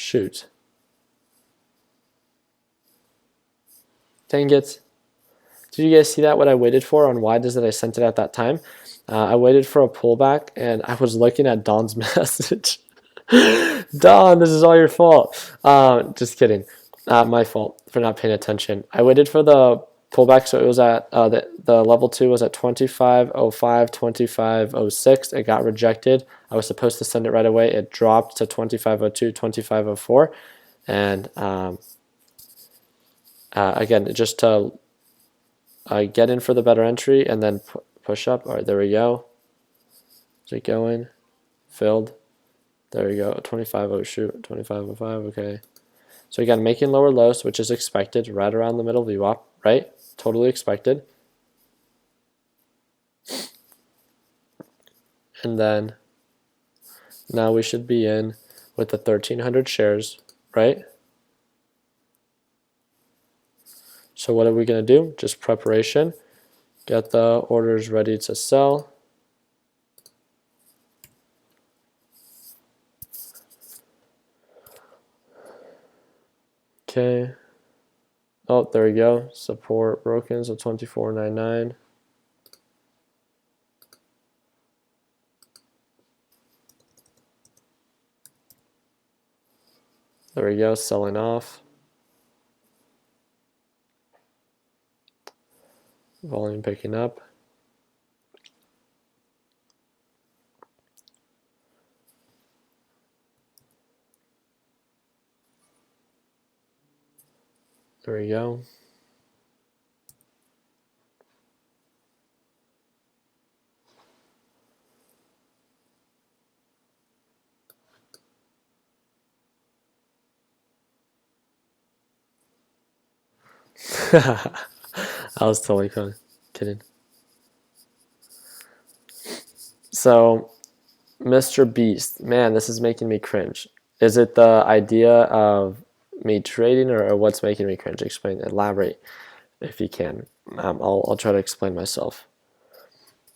Shoot. Dang it. Did you guys see that, what I waited for on why does it I sent it at that time? I waited for a pullback, and I was looking at Don's message. Don, this is all your fault. Just kidding. My fault for not paying attention. I waited for the pullback, so it was at the level 2 was at 25.05, 25.06. It got rejected. I was supposed to send it right away. It dropped to 25.02, 25.04, and again, just to get in for the better entry and then push up. All right, there we go. Is it going? Filled. There we go. 25. Oh shoot. 25.05. Okay. So again, making lower lows, which is expected, right around the middle VWAP, right? Totally expected. And then now we should be in with the 1,300 shares, right? So what are we going to do? Just preparation. Get the orders ready to sell. Okay. Oh, there we go. Support broken, so 24.99. There we go, selling off. Volume picking up. There we go. I was totally kidding. So, Mr. Beast, man, this is making me cringe. Is it the idea of me trading, or what's making me cringe? Explain, elaborate if you can. I'll try to explain myself.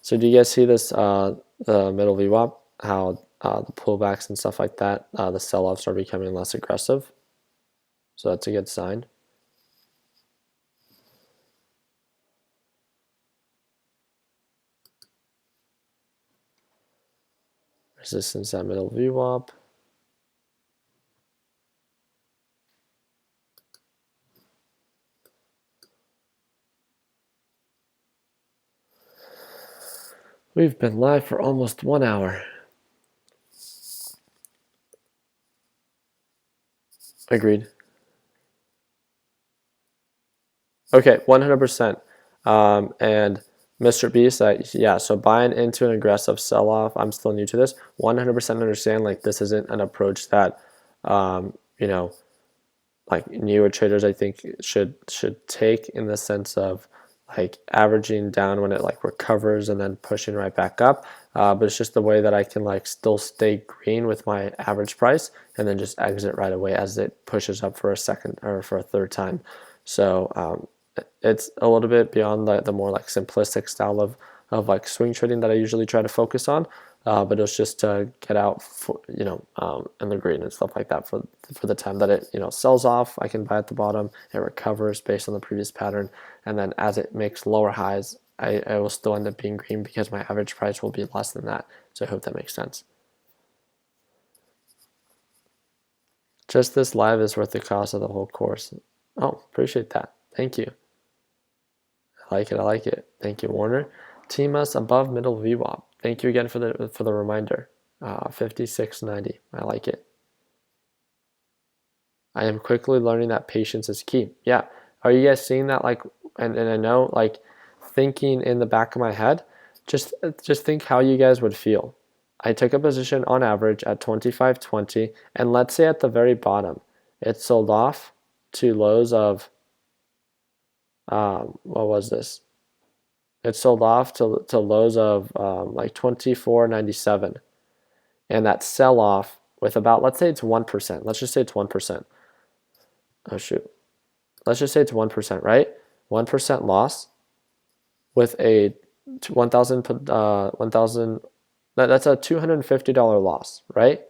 So do you guys see this, the middle VWAP, how the pullbacks and stuff like that, the sell-offs are becoming less aggressive? So that's a good sign. Resistance at middle VWAP. We've been live for almost 1 hour. Agreed. Okay, 100%. And Mr. Beast, yeah, so buying into an aggressive sell-off, I'm still new to this, 100% understand, like, this isn't an approach that, you know, like newer traders I think should take, in the sense of like averaging down when it like recovers and then pushing right back up. But it's just the way that I can like still stay green with my average price and then just exit right away as it pushes up for a second or for a third time. So it's a little bit beyond the more like simplistic style of like swing trading that I usually try to focus on. But it was just to get out for, you know, in the green and stuff like that for the time that it, you know, sells off. I can buy at the bottom, it recovers based on the previous pattern, and then as it makes lower highs, I will still end up being green because my average price will be less than that. So I hope that makes sense. Just this live is worth the cost of the whole course. Oh, appreciate that. Thank you. I like it. I like it. Thank you, Warner. TMUS above middle VWAP. Thank you again for the reminder. 56.90. I like it. I am quickly learning that patience is key. Yeah. Are you guys seeing that? Like, and I know, like, thinking in the back of my head, just think how you guys would feel. I took a position on average at 25.20, and let's say at the very bottom, it sold off to lows of, what was this? It sold off to lows of like 24.97, and that sell off with about, let's say it's 1%. Let's just say it's 1%. Oh shoot. Let's just say it's 1%, right? 1% loss with a 1,000, that's a $250 loss, right?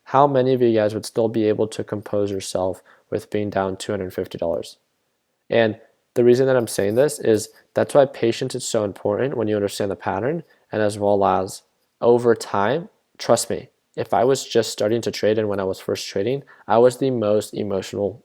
How many of you guys would still be able to compose yourself with being down $250? And the reason that I'm saying this is that's why patience is so important when you understand the pattern, and as well as over time, trust me, if I was just starting to trade and when I was first trading, I was the most emotional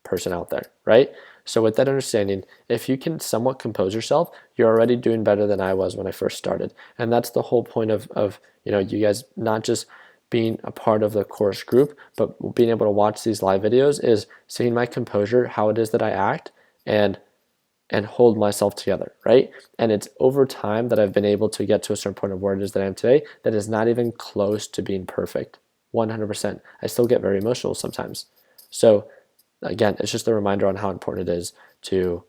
person out there, right? So with that understanding, if you can somewhat compose yourself, you're already doing better than I was when I first started. And that's the whole point of you guys not just being a part of the course group, but being able to watch these live videos is seeing my composure, how it is that I act, and hold myself together, right? And it's over time that I've been able to get to a certain point of where it is that I am today that is not even close to being perfect. 100%. I still get very emotional sometimes. So again, it's just a reminder on how important it is to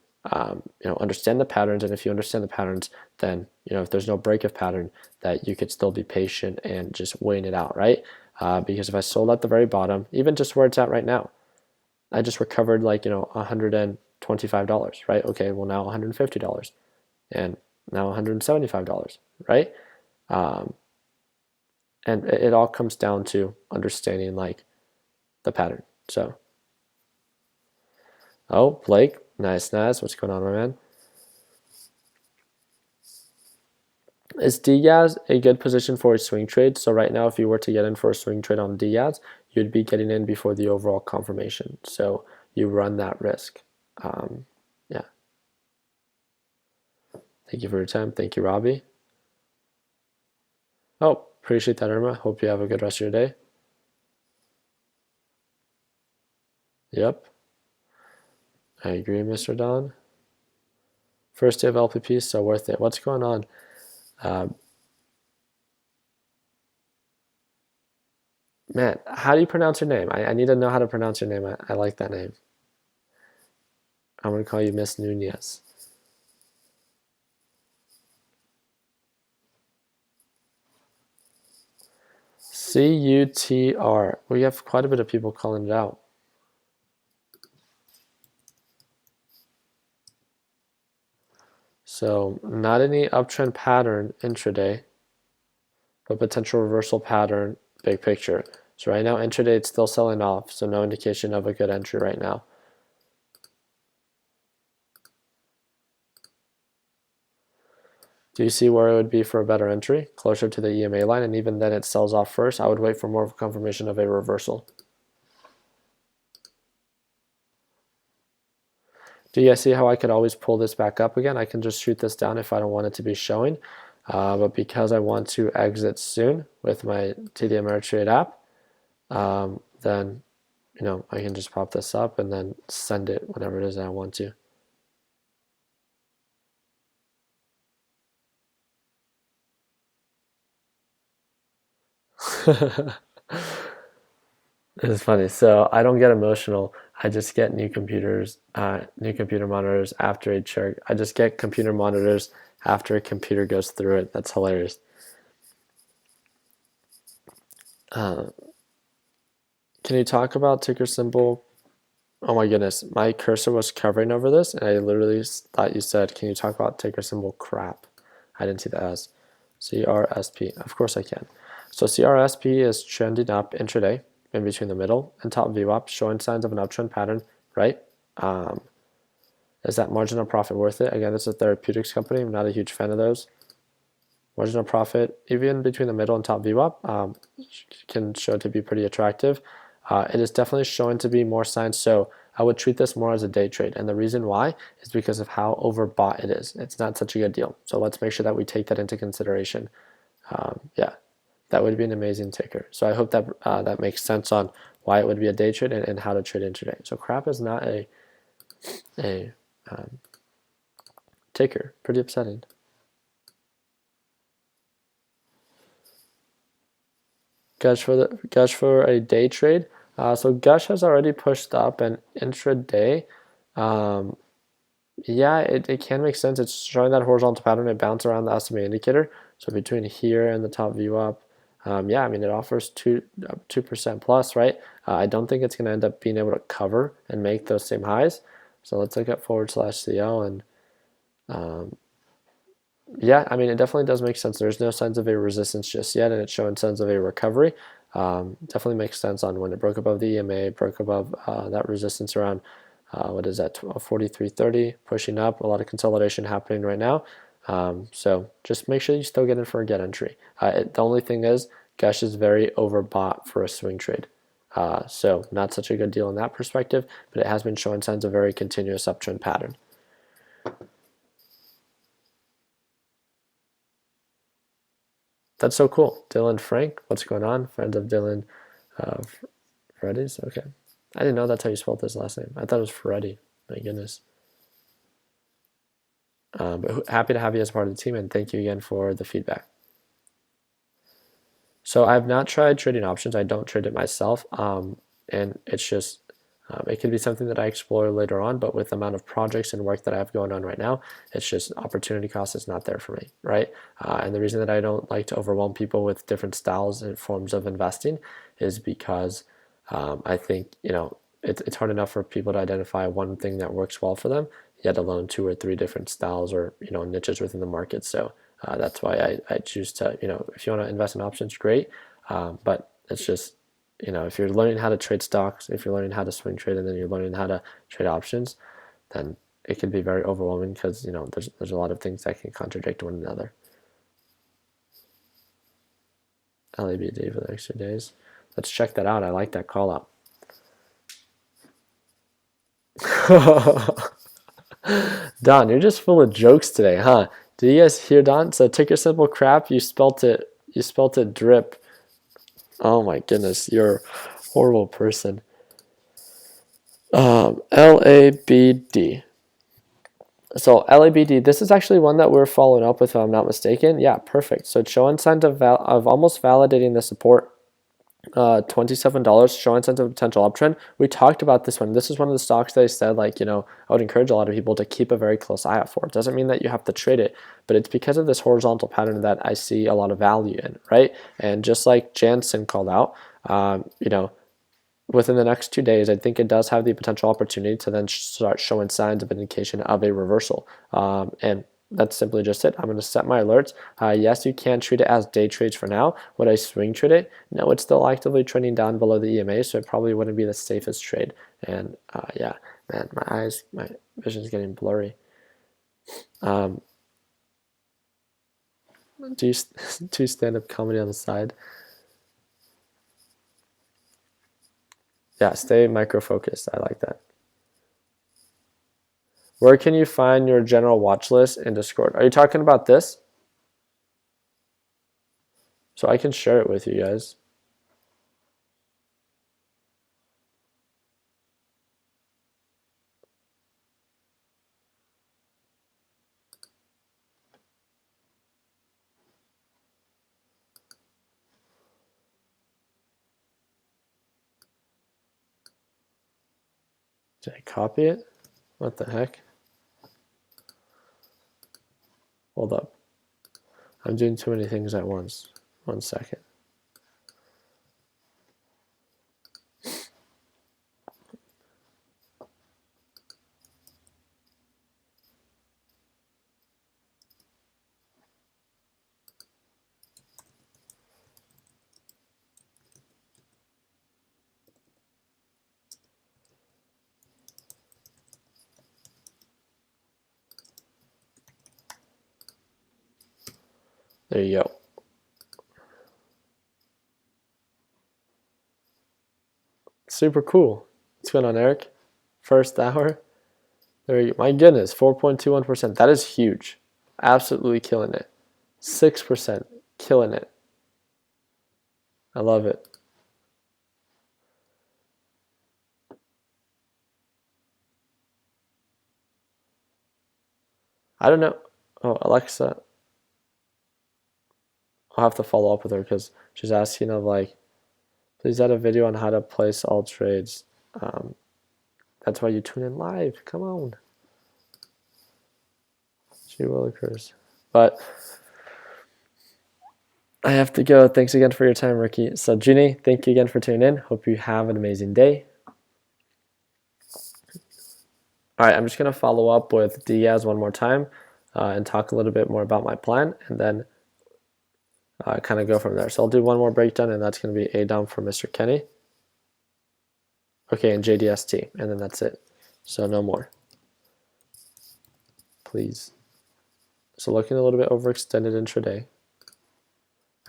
understand the patterns. And if you understand the patterns, then if there's no break of pattern, that you could still be patient and just weighing it out, right? Because if I sold at the very bottom, even just where it's at right now, I just recovered like $125, right? Okay, well now $150 and now $175, right? And it all comes down to understanding like the pattern. So, oh, Blake, nice. What's going on, my man? Is Diaz a good position for a swing trade? So right now, if you were to get in for a swing trade on Diaz, you'd be getting in before the overall confirmation. So you run that risk. Yeah. Thank you for your time. Thank you, Robbie. Oh, appreciate that, Irma. Hope you have a good rest of your day. Yep. I agree, Mr. Don. First day of LPP, so worth it. What's going on? Man, how do you pronounce your name? I need to know how to pronounce your name. I like that name. I'm going to call you Miss Nunez. CUTR. We have quite a bit of people calling it out. So not any uptrend pattern intraday, but potential reversal pattern, big picture. So right now, intraday, it's still selling off, so no indication of a good entry right now. Do you see where it would be for a better entry? Closer to the EMA line, and even then it sells off first. I would wait for more of a confirmation of a reversal. Do you guys see how I could always pull this back up again? I can just shoot this down if I don't want it to be showing. But because I want to exit soon with my TD Ameritrade app, then I can just pop this up and then send it whenever it is that I want to. It's funny. So I don't get emotional. I just get new computers, new computer monitors after a church. I just get computer monitors after a computer goes through it. That's hilarious. Can you talk about ticker symbol? Oh my goodness, my cursor was covering over this, and I literally thought you said, "Can you talk about ticker symbol crap?" I didn't see the S. CRSP. Of course I can. So CRSP is trending up intraday in between the middle and top VWAP, showing signs of an uptrend pattern, right? Is that marginal profit worth it? Again, this is a therapeutics company. I'm not a huge fan of those. Marginal profit, even between the middle and top VWAP, can show to be pretty attractive. It is definitely showing to be more signs, so I would treat this more as a day trade. And the reason why is because of how overbought it is. It's not such a good deal. So let's make sure that we take that into consideration. Yeah, that would be an amazing ticker. So I hope that that makes sense on why it would be a day trade and how to trade intraday. So crap is not a ticker. Pretty upsetting. Gush for a day trade. So Gush has already pushed up, and intraday, yeah, it can make sense. It's showing that horizontal pattern. It bounced around the SMA indicator. So between here and the top VWAP, yeah, I mean, it offers 2% plus, right? I don't think it's going to end up being able to cover and make those same highs. So let's look at /CL, and yeah, I mean, it definitely does make sense. There's no signs of a resistance just yet, and it's showing signs of a recovery. definitely makes sense on when it broke above the EMA, broke above that resistance around, what is that, 43.30, pushing up, a lot of consolidation happening right now. So just make sure you still get in for a get entry. The only thing is, Gush is very overbought for a swing trade. So not such a good deal in that perspective, but it has been showing signs of very continuous uptrend pattern. That's so cool. Dylan Frank, what's going on? Friends of Dylan Freddy's? Okay. I didn't know that's how you spelled his last name. I thought it was Freddy. My goodness. But happy to have you as part of the team, and thank you again for the feedback. So I've not tried trading options. I don't trade it myself, and it's just it could be something that I explore later on. But with the amount of projects and work that I have going on right now, it's just opportunity cost is not there for me, right? And the reason that I don't like to overwhelm people with different styles and forms of investing is because I think it's hard enough for people to identify one thing that works well for them, yet alone two or three different styles or niches within the market. So that's why I choose to, if you want to invest in options, great. But it's just, if you're learning how to trade stocks, if you're learning how to swing trade, and then you're learning how to trade options, then it can be very overwhelming because, there's a lot of things that can contradict one another. LABD for the next 2 days. Let's check that out. I like that call out. Don, you're just full of jokes today, huh? Did you guys hear Don? So ticker symbol crap, you spelt it drip. Oh my goodness, you're a horrible person. LABD. So LABD, this is actually one that we're following up with, if I'm not mistaken. Yeah, perfect. So it's showing signs of almost validating the support. $27, showing signs of potential uptrend. We talked about this one. This is one of the stocks that I said, I would encourage a lot of people to keep a very close eye out for. It doesn't mean that you have to trade it, but it's because of this horizontal pattern that I see a lot of value in, right? And just like Jansen called out, within the next 2 days, I think it does have the potential opportunity to then start showing signs of indication of a reversal. And that's simply just it. I'm going to set my alerts. Yes, you can treat it as day trades for now. Would I swing trade it? No, it's still actively trending down below the EMA, so it probably wouldn't be the safest trade. And yeah, man, my vision's getting blurry. Do you stand-up comedy on the side? Yeah, stay micro-focused. I like that. Where can you find your general watch list in Discord? Are you talking about this? So I can share it with you guys. Did I copy it? What the heck? Hold up. I'm doing too many things at once. 1 second. There you go. Super cool. What's going on, Eric? First hour. There you go. My goodness, 4.21%. That is huge. Absolutely killing it. 6%. Killing it. I love it. I don't know. Oh, Alexa. I'll have to follow up with her because she's asking please add a video on how to place all trades. That's why you tune in live. Come on. She will occurs. But I have to go. Thanks again for your time, Ricky. So, Ginny, thank you again for tuning in. Hope you have an amazing day. All right, I'm just going to follow up with Diaz one more time and talk a little bit more about my plan. And then kind of go from there. So I'll do one more breakdown, and that's going to be A down for Mr. Kenny. Okay, and JDST, and then that's it. So no more, please. So looking a little bit overextended intraday.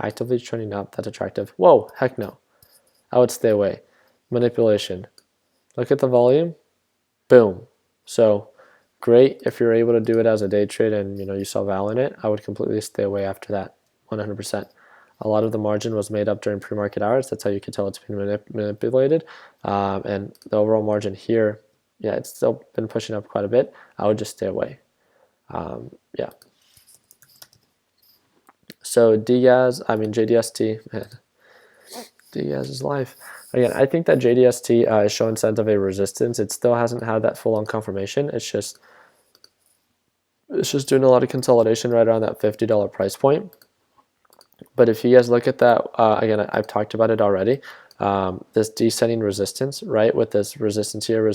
Actively trending up, that's attractive. Whoa, heck no. I would stay away. Manipulation. Look at the volume. Boom. So great if you're able to do it as a day trade and you saw value in it. I would completely stay away after that, 100%. A lot of the margin was made up during pre-market hours. That's how you can tell it's been manipulated. And the overall margin here, yeah, it's still been pushing up quite a bit. I would just stay away. Yeah. So JDST, man, Diaz is life. Again, I think that JDST is showing signs of a resistance. It still hasn't had that full-on confirmation. It's just doing a lot of consolidation right around that $50 price point. But if you guys look at that, again, I've talked about it already. This descending resistance, right, with this resistance here,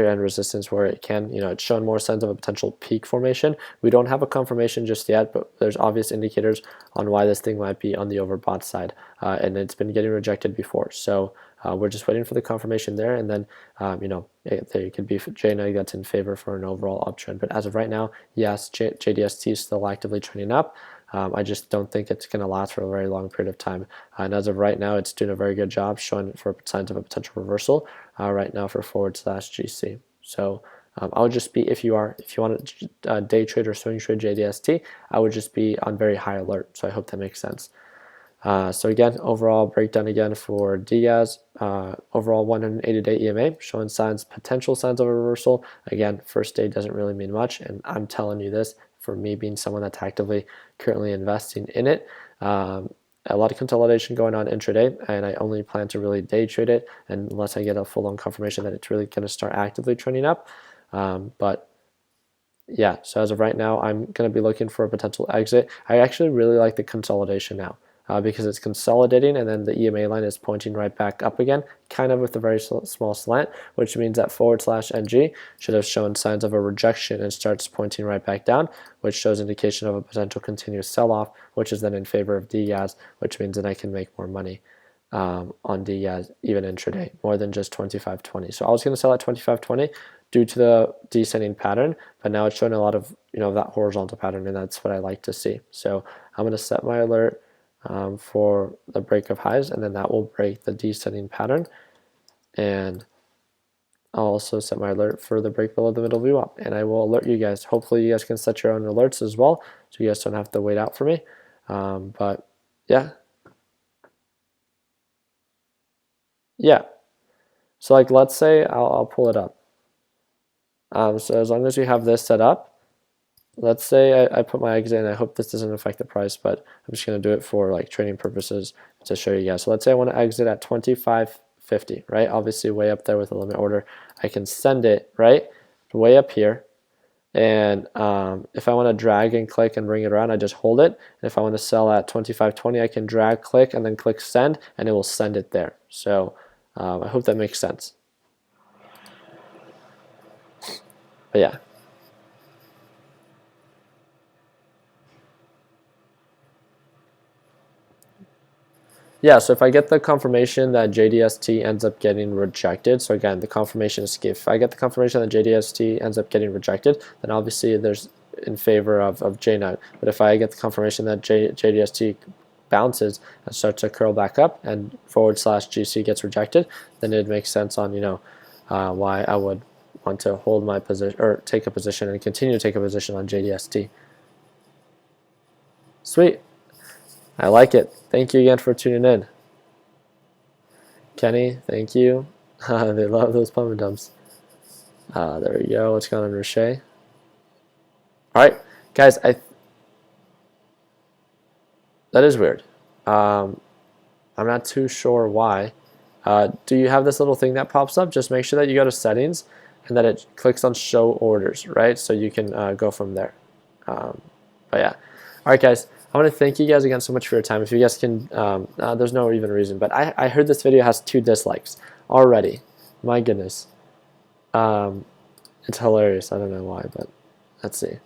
and resistance where it can, it's shown more signs of a potential peak formation. We don't have a confirmation just yet, but there's obvious indicators on why this thing might be on the overbought side, and it's been getting rejected before. So we're just waiting for the confirmation there, and then, there could be JNEG that's in favor for an overall uptrend. But as of right now, yes, JDST is still actively trending up. I just don't think it's going to last for a very long period of time. And as of right now, it's doing a very good job showing for signs of a potential reversal right now for /GC. So I would just be, if you want to day trade or swing trade JDST, I would just be on very high alert. So I hope that makes sense. So again, overall breakdown again for Diaz, overall 180-day EMA showing potential signs of a reversal. Again, first day doesn't really mean much, and I'm telling you this for me being someone that's actively currently investing in it. A lot of consolidation going on intraday, and I only plan to really day trade it unless I get a full-on confirmation that it's really going to start actively trending up. But yeah, so as of right now, I'm going to be looking for a potential exit. I actually really like the consolidation now. Because it's consolidating, and then the EMA line is pointing right back up again, kind of with a very small slant, which means that /NG should have shown signs of a rejection and starts pointing right back down, which shows indication of a potential continuous sell-off, which is then in favor of Diaz, which means that I can make more money on Diaz even intraday, more than just 25.20. So I was going to sell at 25.20 due to the descending pattern, but now it's showing a lot of that horizontal pattern, and that's what I like to see. So I'm going to set my alert for the break of highs, and then that will break the descending pattern, and I'll also set my alert for the break below the middle view up, and I will alert you guys. Hopefully you guys can set your own alerts as well, so you guys don't have to wait out for me. But yeah, so like let's say I'll pull it up. So as long as you have this set up, let's say I put my exit, and I hope this doesn't affect the price, but I'm just going to do it for like trading purposes to show you guys. So let's say I want to exit at 25.50, right? Obviously way up there with a limit order. I can send it, right, way up here. And if I want to drag and click and bring it around, I just hold it. And if I want to sell at 25.20, I can drag, click, and then click send, and it will send it there. So I hope that makes sense. But yeah. Yeah, so if I get the confirmation that JDST ends up getting rejected, so again, the confirmation is if I get the confirmation that JDST ends up getting rejected, then obviously there's in favor of JNUG. But if I get the confirmation that JDST bounces and starts to curl back up and /GC gets rejected, then it makes sense on why I would want to hold my position or take a position and continue to take a position on JDST. Sweet. I like it. Thank you again for tuning in. Kenny, thank you. They love those pump and dumps. There we go. What's going on, Riche? All right, guys. That is weird. I'm not too sure why. Do you have this little thing that pops up? Just make sure that you go to settings and that it clicks on show orders, right? So you can go from there. But yeah. All right, guys. I want to thank you guys again so much for your time. If you guys can, there's no even reason, but I heard this video has 2 dislikes already. My goodness. It's hilarious. I don't know why, but let's see.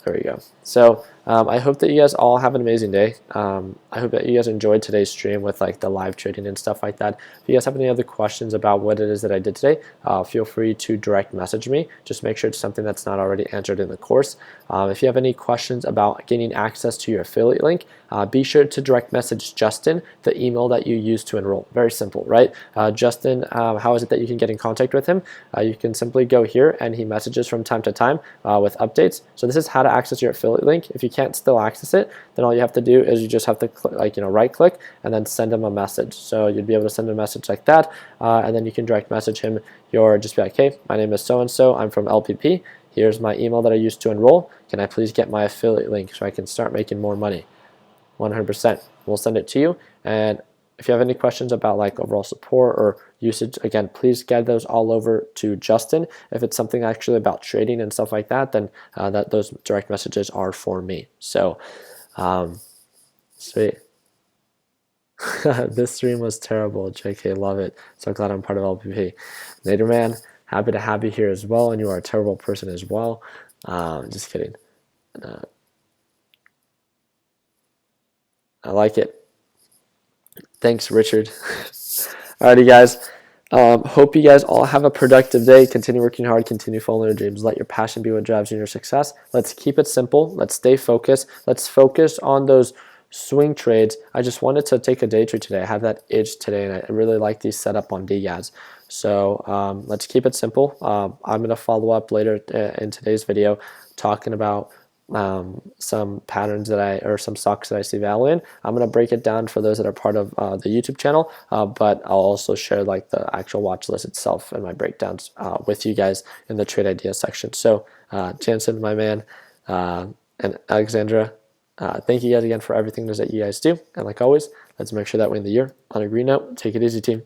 There we go. So I hope that you guys all have an amazing day. I hope that you guys enjoyed today's stream with like the live trading and stuff like that. If you guys have any other questions about what it is that I did today, feel free to direct message me. Just make sure it's something that's not already answered in the course. If you have any questions about gaining access to your affiliate link, be sure to direct message Justin, the email that you use to enroll. Very simple, right? Justin, how is it that you can get in contact with him? You can simply go here, and he messages from time to time with updates. So this is how to access your affiliate link. If you can't still access it, then all you have to do is you just have to right click and then send him a message. So you'd be able to send a message like that, and then you can direct message him. Just be like, hey, my name is so and so. I'm from LPP. Here's my email that I used to enroll. Can I please get my affiliate link so I can start making more money? 100%. We'll send it to you. And if you have any questions about like overall support or usage, again, please get those all over to Justin. If it's something actually about trading and stuff like that, then those direct messages are for me. So, sweet. This stream was terrible. JK, love it. So glad I'm part of LPP. Later, man. Happy to have you here as well, and you are a terrible person as well. Just kidding. I like it. Thanks, Richard. Alrighty, guys. Hope you guys all have a productive day. Continue working hard. Continue following your dreams. Let your passion be what drives you in your success. Let's keep it simple. Let's stay focused. Let's focus on those swing trades. I just wanted to take a day trade today. I have that itch today, and I really like these set up on DGAs. So let's keep it simple. I'm going to follow up later in today's video talking about some patterns or some stocks that I see value in. I'm going to break it down for those that are part of the YouTube channel, but I'll also share like the actual watch list itself and my breakdowns with you guys in the trade idea section. So Jansen, my man, and Alexandra, thank you guys again for everything that you guys do. And like always, let's make sure that we end the year on a green note. Take it easy, team.